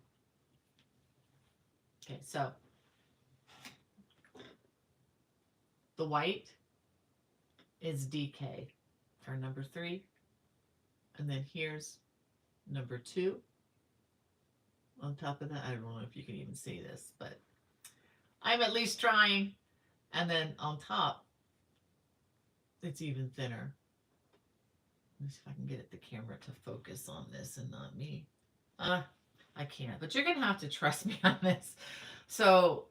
A: Okay, so the white is DK, or number 3. And then here's number 2. On top of that, I don't know if you can even see this, but I'm at least trying. And then on top, it's even thinner. Let's see if I can get the camera to focus on this and not me. I can't, but you're going to have to trust me on this. So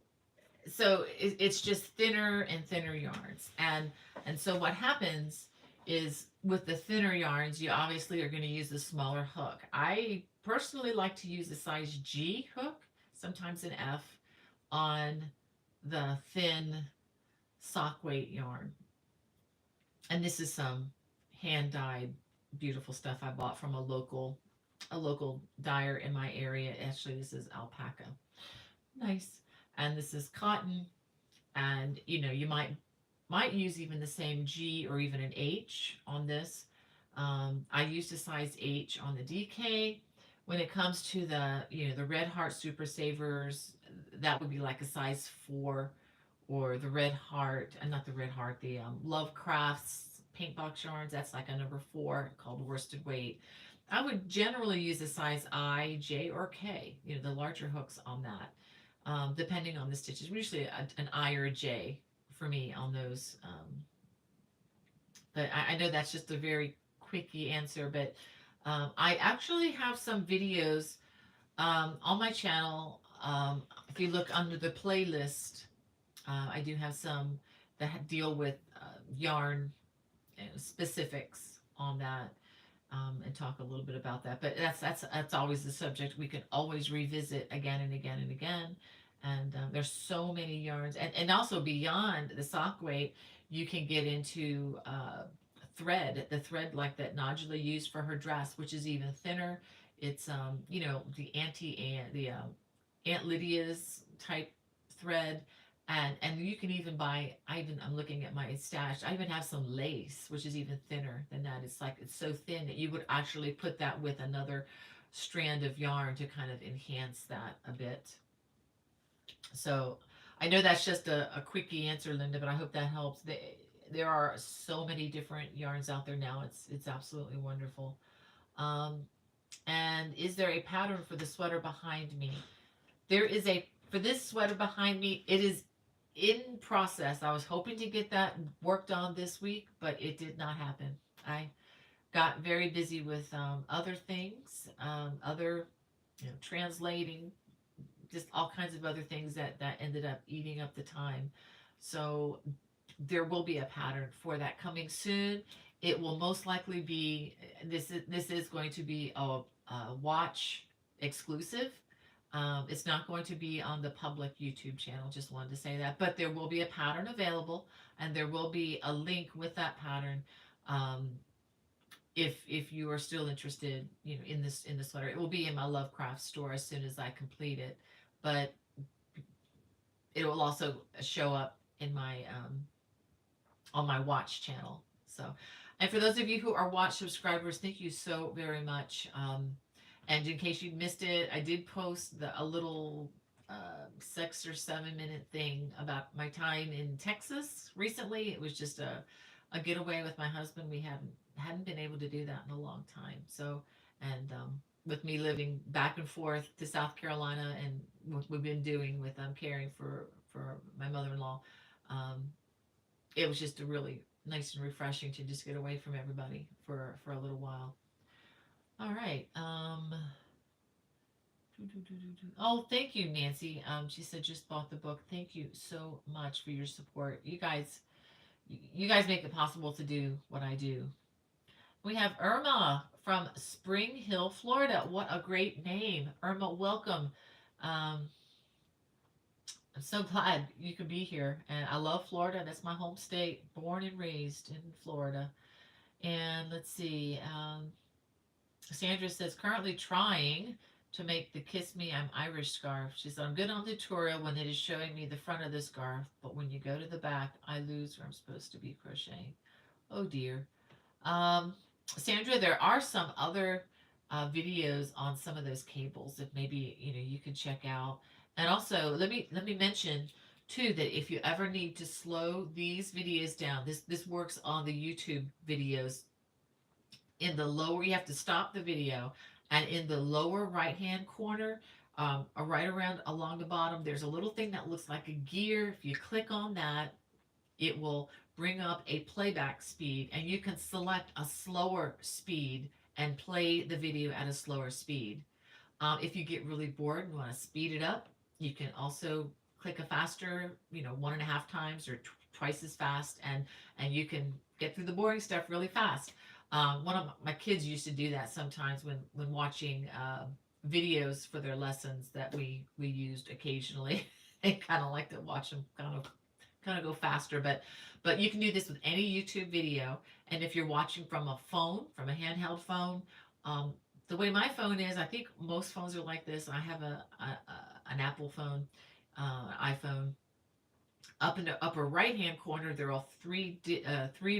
A: it's just thinner and thinner yarns. And so what happens is with the thinner yarns, you obviously are going to use the smaller hook. I personally like to use a size G hook, sometimes an F, on the thin sock weight yarn. And this is some hand dyed beautiful stuff I bought from a local dyer in my area. Actually, this is alpaca. Nice. And this is cotton. And you might use even the same G or even an H on this. I used a size H on the DK. When it comes to the the Red Heart Super Savers, that would be like a size 4, or the Red Heart, and not the Red Heart, the Love Crafts paint box yarns. That's like a number 4 called worsted weight. I would generally use a size I, J, or K, you know, the larger hooks on that, depending on the stitches. Usually an I or a J for me on those. But I know that's just a very quickie answer, but I actually have some videos on my channel. If you look under the playlist, I do have some that deal with yarn specifics on that, and talk a little bit about that. But that's always the subject we can always revisit again and again and again. And there's so many yarns, and also beyond the sock weight, you can get into thread, the thread like that Nodula used for her dress, which is even thinner. It's you know, the Aunt Lydia's type thread, and you can even buy. I'm looking at my stash. I even have some lace, which is even thinner than that. It's like it's so thin that you would actually put that with another strand of yarn to kind of enhance that a bit. So I know that's just a quickie answer, Linda, but I hope that helps. There are so many different yarns out there now. It's absolutely wonderful. Um, and is there a pattern for the sweater behind me? There is a for this sweater behind me. It is in process. I was hoping to get that worked on this week, but it did not happen. I got very busy with other things, other, you know, translating, just all kinds of other things that ended up eating up the time. So there will be a pattern for that coming soon. It will most likely be this is going to be a watch exclusive. It's not going to be on the public YouTube channel. Just wanted to say that, but there will be a pattern available, and there will be a link with that pattern. Um, if you are still interested, you know, in the sweater, it will be in my Lovecraft store as soon as I complete it. But it will also show up in my on my watch channel. So, and for those of you who are watch subscribers, thank you so very much. And in case you missed it, I did post a little 6 or 7 minute thing about my time in Texas recently. It was just a getaway with my husband. We hadn't been able to do that in a long time. So, and with me living back and forth to South Carolina, and what we've been doing with caring for my mother-in-law, um, it was just a really nice and refreshing to just get away from everybody for a little while. All right. Oh, thank you, Nancy. She said just bought the book. Thank you so much for your support. You guys make it possible to do what I do. We have Irma from Spring Hill, Florida. What a great name. Irma, welcome. Um, I'm so glad you could be here. And I love Florida. That's my home state. Born and raised in Florida. And let's see. Sandra says, currently trying to make the Kiss Me I'm Irish scarf. She said, I'm good on the tutorial when it is showing me the front of the scarf, but when you go to the back, I lose where I'm supposed to be crocheting. Oh dear. Um, Sandra, there are some other videos on some of those cables that maybe you could check out. And also, let me mention too that if you ever need to slow these videos down, this works on the YouTube videos. In the lower, you have to stop the video, and in the lower right hand corner, right around along the bottom, there's a little thing that looks like a gear. If you click on that, it will bring up a playback speed, and you can select a slower speed and play the video at a slower speed. If you get really bored and want to speed it up, you can also click a faster, 1.5 times or twice as fast, and you can get through the boring stuff really fast. One of my kids used to do that sometimes when watching videos for their lessons that we used occasionally. They kind of like to watch them kind of go faster, but you can do this with any YouTube video. And if you're watching from a phone, from a handheld phone, the way my phone is, I think most phones are like this. I have an Apple phone, iPhone. Up in the upper right hand corner, there are three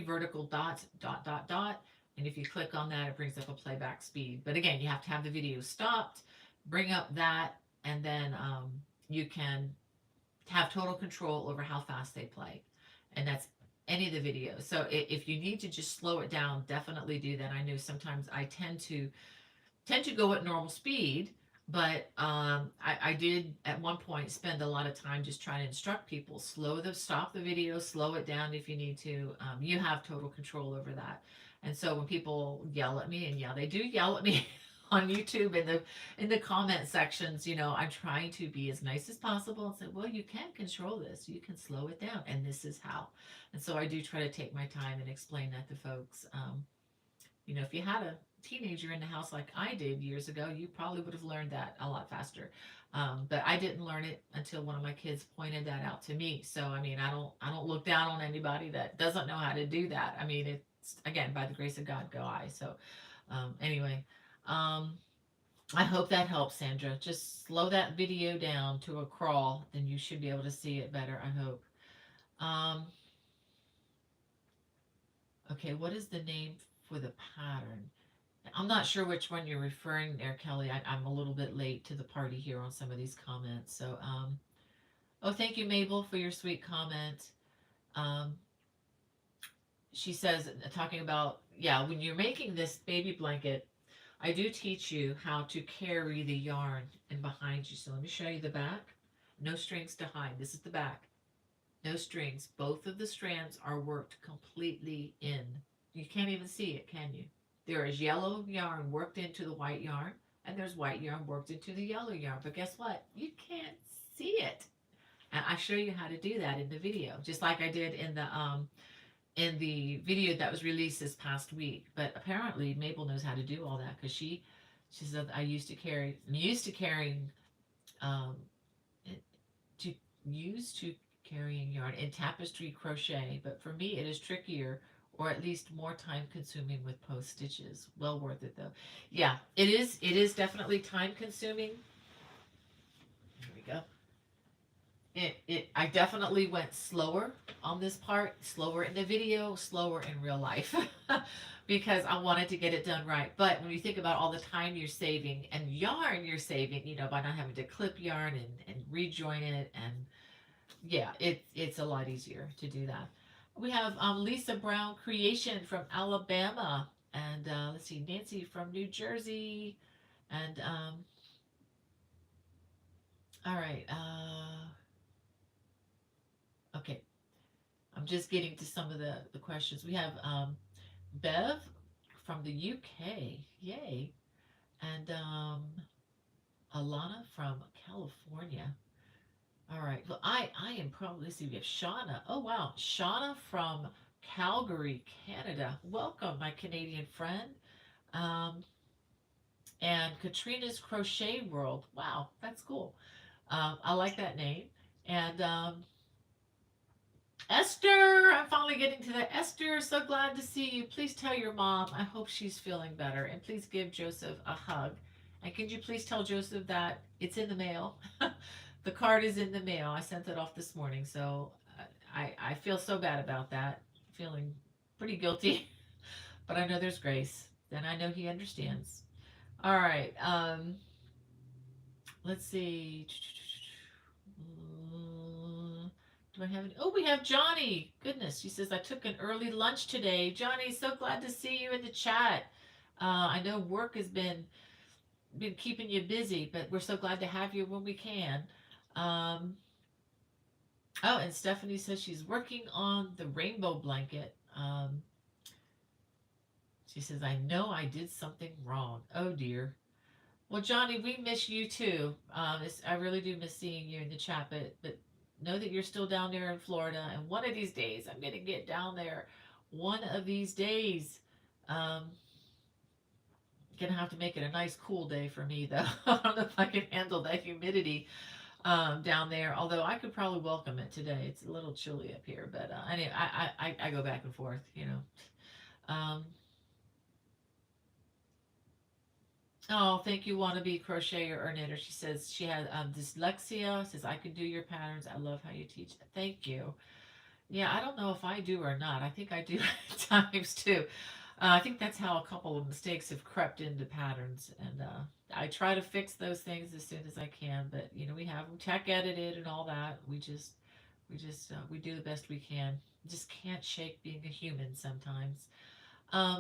A: vertical dots, dot dot dot. And if you click on that, it brings up a playback speed. But again, you have to have the video stopped, bring up that, and then you can have total control over how fast they play. And that's any of the videos. So if you need to just slow it down, definitely do that. I know sometimes I tend to go at normal speed, but I did at one point spend a lot of time just trying to instruct people, stop the video, slow it down if you need to. You have total control over that. And so when people yell at me, and yeah, they do yell at me on YouTube in the comment sections, I'm trying to be as nice as possible and say, well, you can control this, you can slow it down, and this is how. And so I do try to take my time and explain that to folks. If you had a teenager in the house like I did years ago, you probably would have learned that a lot faster. But I didn't learn it until one of my kids pointed that out to me. So I mean, I don't look down on anybody that doesn't know how to do that. I mean, it's again by the grace of God go I. So anyway, um, I hope that helps, Sandra. Just slow that video down to a crawl, then you should be able to see it better. I hope. Um, okay, what is the name for the pattern? I'm not sure which one you're referring there, Kelly. I'm a little bit late to the party here on some of these comments. So, oh, thank you, Mabel, for your sweet comment. Um, she says, talking about, yeah, when you're making this baby blanket, I do teach you how to carry the yarn in behind you. So let me show you the back. No strings to hide. This is the back. No strings. Both of the strands are worked completely in. You can't even see it, can you? There is yellow yarn worked into the white yarn, and there's white yarn worked into the yellow yarn. But guess what? You can't see it. And I show you how to do that in the video, just like I did in the video that was released this past week. But apparently Mabel knows how to do all that because she said I'm used to carrying um, to used to carrying yarn in tapestry crochet, but for me it is trickier or at least more time consuming with post stitches. Well worth it though. Yeah, it is definitely time consuming. Here we go. I definitely went slower on this part, slower in the video, slower in real life. Because I wanted to get it done right. But when you think about all the time you're saving and yarn you're saving, by not having to clip yarn and rejoin it, and yeah, it's a lot easier to do that. We have Lisa Brown Creation from Alabama, and let's see, Nancy from New Jersey, and all right, okay, I'm just getting to some of the questions. We have Bev from the UK, yay, and Alana from California. All right. Well, I am probably, let's see, we have Shauna. Oh, wow. Shauna from Calgary, Canada. Welcome, my Canadian friend. Um, and Katrina's Crochet World. Wow, that's cool. I like that name. And Esther, I'm finally getting to that. Esther, so glad to see you. Please tell your mom, I hope she's feeling better. And please give Joseph a hug. And could you please tell Joseph that it's in the mail? The card is in the mail. I sent it off this morning. So I feel so bad about that. Feeling pretty guilty. But I know there's grace. And I know he understands. All right. Let's see. Do I have any? Oh, we have Johnny. Goodness, she says I took an early lunch today. Johnny, so glad to see you in the chat. I know work has been keeping you busy, but we're so glad to have you when we can. Um, oh, and Stephanie says she's working on the rainbow blanket. She says I know I did something wrong. Oh dear. Well, Johnny, we miss you too. I really do miss seeing you in the chat, but know that you're still down there in Florida, and one of these days I'm gonna get down there. One of these days, um, gonna have to make it a nice cool day for me though. I don't know if I can handle that humidity down there. Although I could probably welcome it today. It's a little chilly up here, but anyway, I go back and forth. Um, Oh, thank you, wannabe crocheter or knitter. She says she has dyslexia. Says I can do your patterns. I love how you teach. Thank you. Yeah, I don't know if I do or not. I think I do at times too. I think that's how a couple of mistakes have crept into patterns, and I try to fix those things as soon as I can. But we have them tech edited and all that. We do the best we can. Just can't shake being a human sometimes.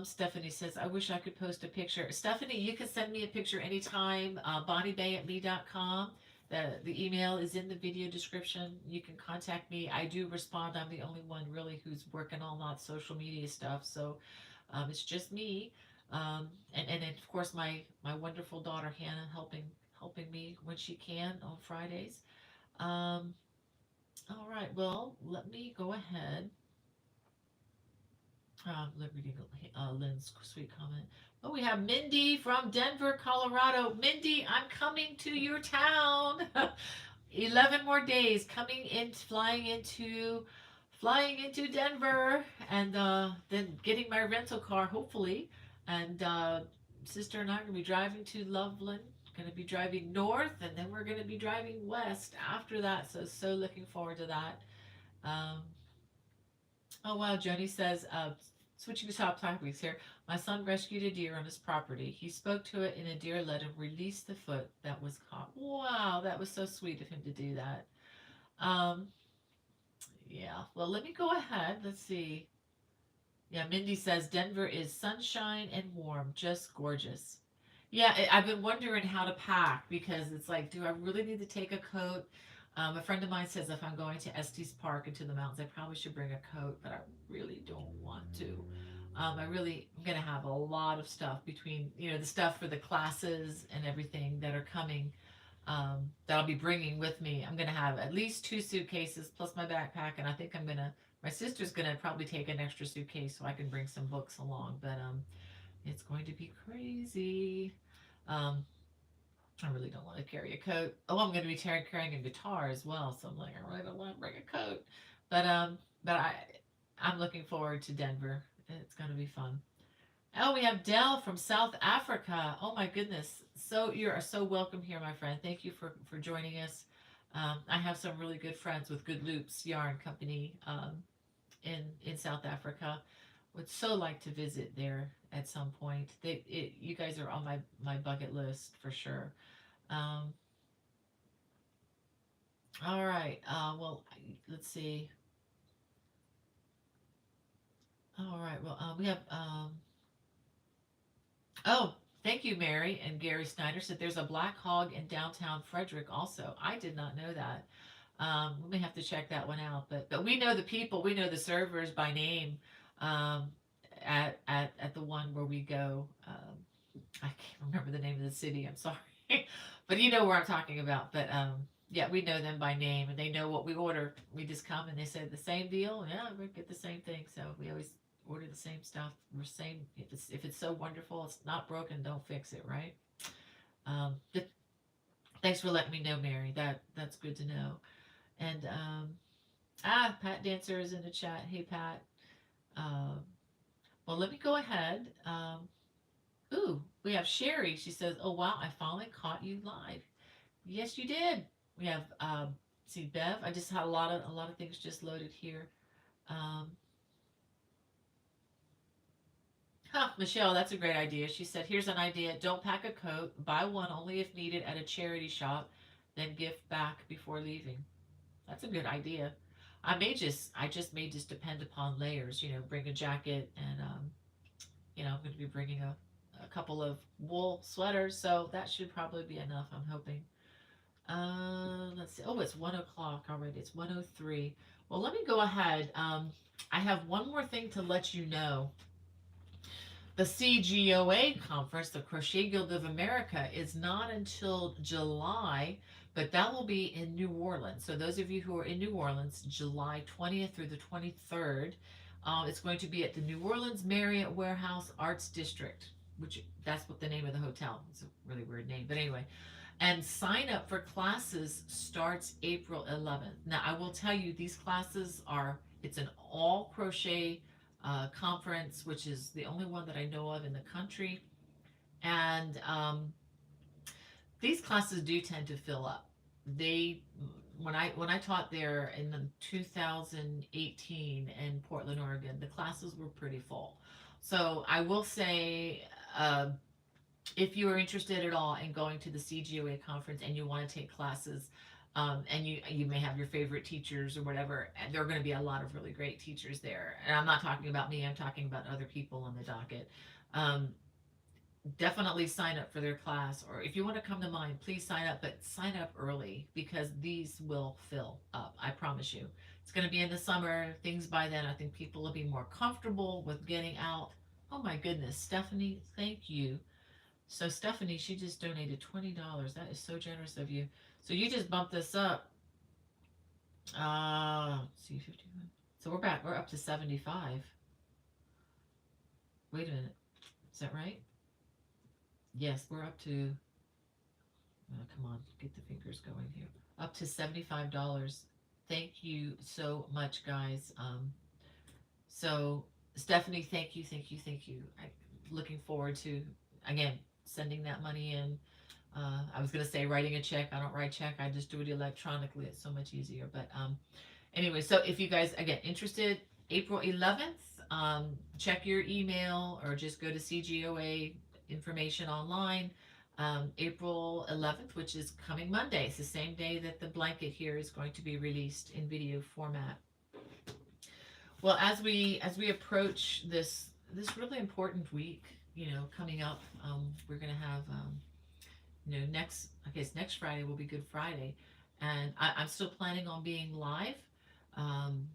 A: Stephanie says, I wish I could post a picture. Stephanie, you can send me a picture anytime, bonniebay@me.com. The email is in the video description. You can contact me. I do respond. I'm the only one really who's working on that social media stuff. So it's just me. And of course my wonderful daughter Hannah helping me when she can on Fridays. Um, all right, well, let me go ahead. Reading Lynn's sweet comment. Oh, we have Mindy from Denver, Colorado. Mindy, I'm coming to your town. 11 more days coming in, flying into Denver, and then getting my rental car, hopefully. And sister and I are going to be driving to Loveland. Going to be driving north, and then we're going to be driving west after that. So looking forward to that. Um, Oh wow, Joni says, switching to top topics here. My son rescued a deer on his property. He spoke to it and a deer let him release the foot that was caught. Wow, that was so sweet of him to do that. Um, yeah, well, let me go ahead. Let's see. Yeah, Mindy says Denver is sunshine and warm, just gorgeous. Yeah, I've been wondering how to pack because it's like, do I really need to take a coat? A friend of mine says if I'm going to Estes Park into the mountains, I probably should bring a coat, but I really don't want to. I'm gonna have a lot of stuff between, the stuff for the classes and everything that are coming, that I'll be bringing with me. I'm gonna have at least two suitcases plus my backpack, and I think my sister's gonna probably take an extra suitcase so I can bring some books along, but it's going to be crazy. Um, I really don't want to carry a coat. Oh, I'm going to be carrying a guitar as well, so I'm like, I really don't want to bring a coat. But I'm looking forward to Denver. It's going to be fun. Oh, we have Dell from South Africa. Oh my goodness, so you're so welcome here, my friend. Thank you for joining us. I have some really good friends with Good Loops Yarn Company, in South Africa. Would so like to visit there at some point. You guys are on my bucket list for sure. Um, all right. Well, let's see. All right. Well, we have. Oh, thank you, Mary and Gary Snyder said there's a black hog in downtown Frederick. Also, I did not know that. We may have to check that one out. But we know the people. We know the servers by name. Um, at the one where we go. I can't remember the name of the city. I'm sorry, but you know where I'm talking about. But yeah, we know them by name, and they know what we order. We just come and they say the same deal. Yeah, we get the same thing. So we always order the same stuff. We're same. If it's so wonderful, it's not broken. Don't fix it, right? But thanks for letting me know, Mary. That's good to know. And Pat Dancer is in the chat. Hey, Pat. Um, well, let me go ahead. Ooh, we have Sherry. She says, "Oh wow, I finally caught you live." Yes, you did. We have see Bev. I just had a lot of things just loaded here. Um, Michelle, that's a great idea. She said, "Here's an idea. Don't pack a coat. Buy one only if needed at a charity shop, then gift back before leaving." That's a good idea. I just may just depend upon layers. Bring a jacket and I'm going to be bringing a couple of wool sweaters, so that should probably be enough. I'm hoping. Let's see. Oh, it's 1 o'clock already. It's 1:03. Well, let me go ahead. I have one more thing to let you know. The CGOA conference, the Crochet Guild of America, is not until July, but that will be in New Orleans. So those of you who are in New Orleans, July 20th through the 23rd, it's going to be at the New Orleans Marriott Warehouse Arts District, which that's what the name of the hotel. It's a really weird name, but anyway. And sign up for classes starts April 11th. Now, I will tell you, these classes it's an all crochet conference, which is the only one that I know of in the country. And these classes do tend to fill up. They when I taught there in the 2018 in Portland, Oregon, the classes were pretty full. So I will say, if you are interested at all in going to the CGOA conference and you want to take classes, And you may have your favorite teachers or whatever, and there are going to be a lot of really great teachers there. And I'm not talking about me; I'm talking about other people on the docket. Um, Definitely sign up for their class, or if you want to come to mine, please sign up, but sign up early because these will fill up. I promise you. It's going to be in the summer. Things by then, I think people will be more comfortable with getting out. Oh my goodness, Stephanie, thank you. So Stephanie, she just donated $20. That is so generous of you. So you just bumped this up. Let's see, 51. So we're back. We're up to 75. Wait a minute. Is that right? Yes, we're up to. Come on, get the fingers going here. Up to $75. Thank you so much, guys. So Stephanie, thank you, thank you, thank you. I looking forward to again sending that money in. I was gonna say writing a check. I don't write check. I just do it electronically. It's so much easier. But anyway, so if you guys again interested, April 11th, check your email or just go to CGOA information online. April 11th, which is coming Monday. It's the same day that the blanket here is going to be released in video format. Well, as we approach this really important week, coming up, we're gonna have next I guess next Friday will be Good Friday, and I'm still planning on being live. Um,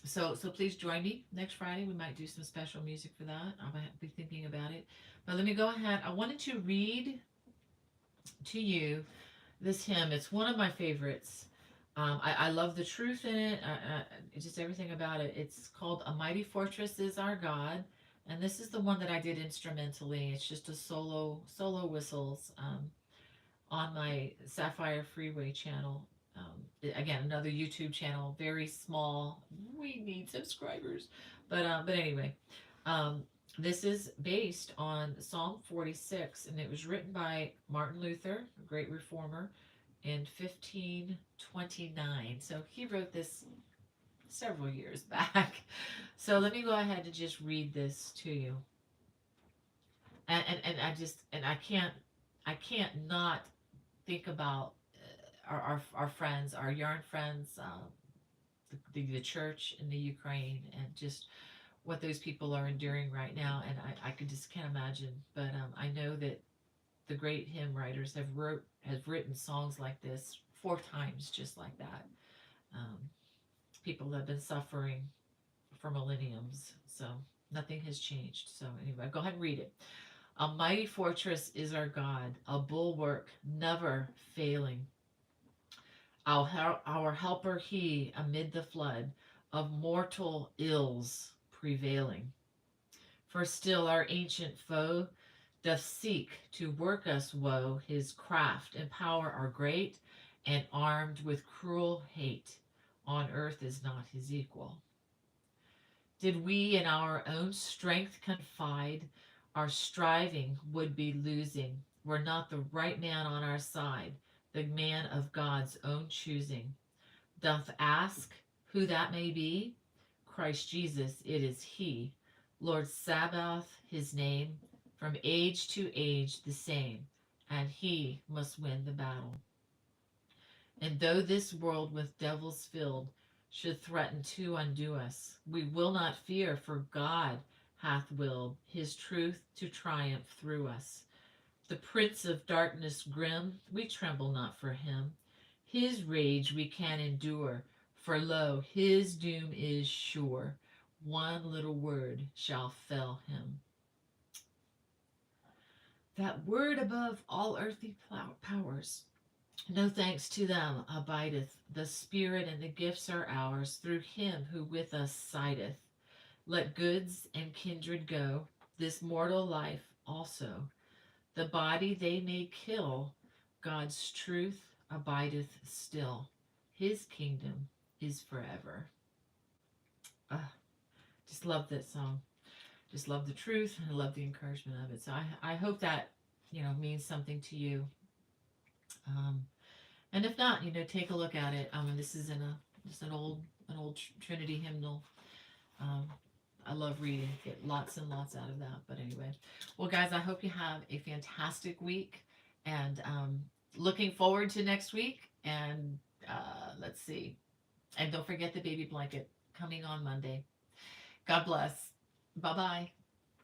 A: so please join me next Friday. We might do some special music for that. I'll be thinking about it. But let me go ahead. I wanted to read to you this hymn. It's one of my favorites. I love the truth in it. Just everything about it. It's called "A Mighty Fortress Is Our God," and this is the one that I did instrumentally. It's just a solo whistles on my Sapphire Freeway channel. Again, another YouTube channel, very small. We need subscribers, but anyway, um, this is based on Psalm 46, and it was written by Martin Luther, a great reformer, in 1529. So he wrote this several years back. So let me go ahead and just read this to you. And I can't not think about our friends, our yarn friends, the church in the Ukraine, and just what those people are enduring right now. And I could just can't imagine. But I know that the great hymn writers have written songs like this 4 times, just like that. Um, People have been suffering for millenniums, so nothing has changed. So anyway, go ahead and read it. A mighty fortress is our God, a bulwark never failing. Our helper he amid the flood of mortal ills prevailing. For still our ancient foe doth seek to work us woe. His craft and power are great, and armed with cruel hate, on earth is not his equal. Did we in our own strength confide, our striving would be losing, were not the right man on our side, the man of God's own choosing. Doth ask who that may be? Christ Jesus, it is he. Lord Sabaoth, his name, from age to age the same, and he must win the battle. And though this world with devils filled should threaten to undo us, we will not fear, for God hath willed his truth to triumph through us. The prince of darkness grim, we tremble not for him. His rage we can endure, for lo, his doom is sure. One little word shall fell him. That word above all earthly powers, no thanks to them abideth. The Spirit and the gifts are ours through him who with us sideth. Let goods and kindred go, this mortal life also. The body they may kill, God's truth abideth still. His kingdom is forever. Just love that song. Just love the truth, and I love the encouragement of it. So I hope that means something to you. And if not, take a look at it. And this is just an old Trinity hymnal. I love reading, get lots and lots out of that. But anyway, well, guys, I hope you have a fantastic week, and looking forward to next week. And let's see. And don't forget the baby blanket coming on Monday. God bless. Bye bye.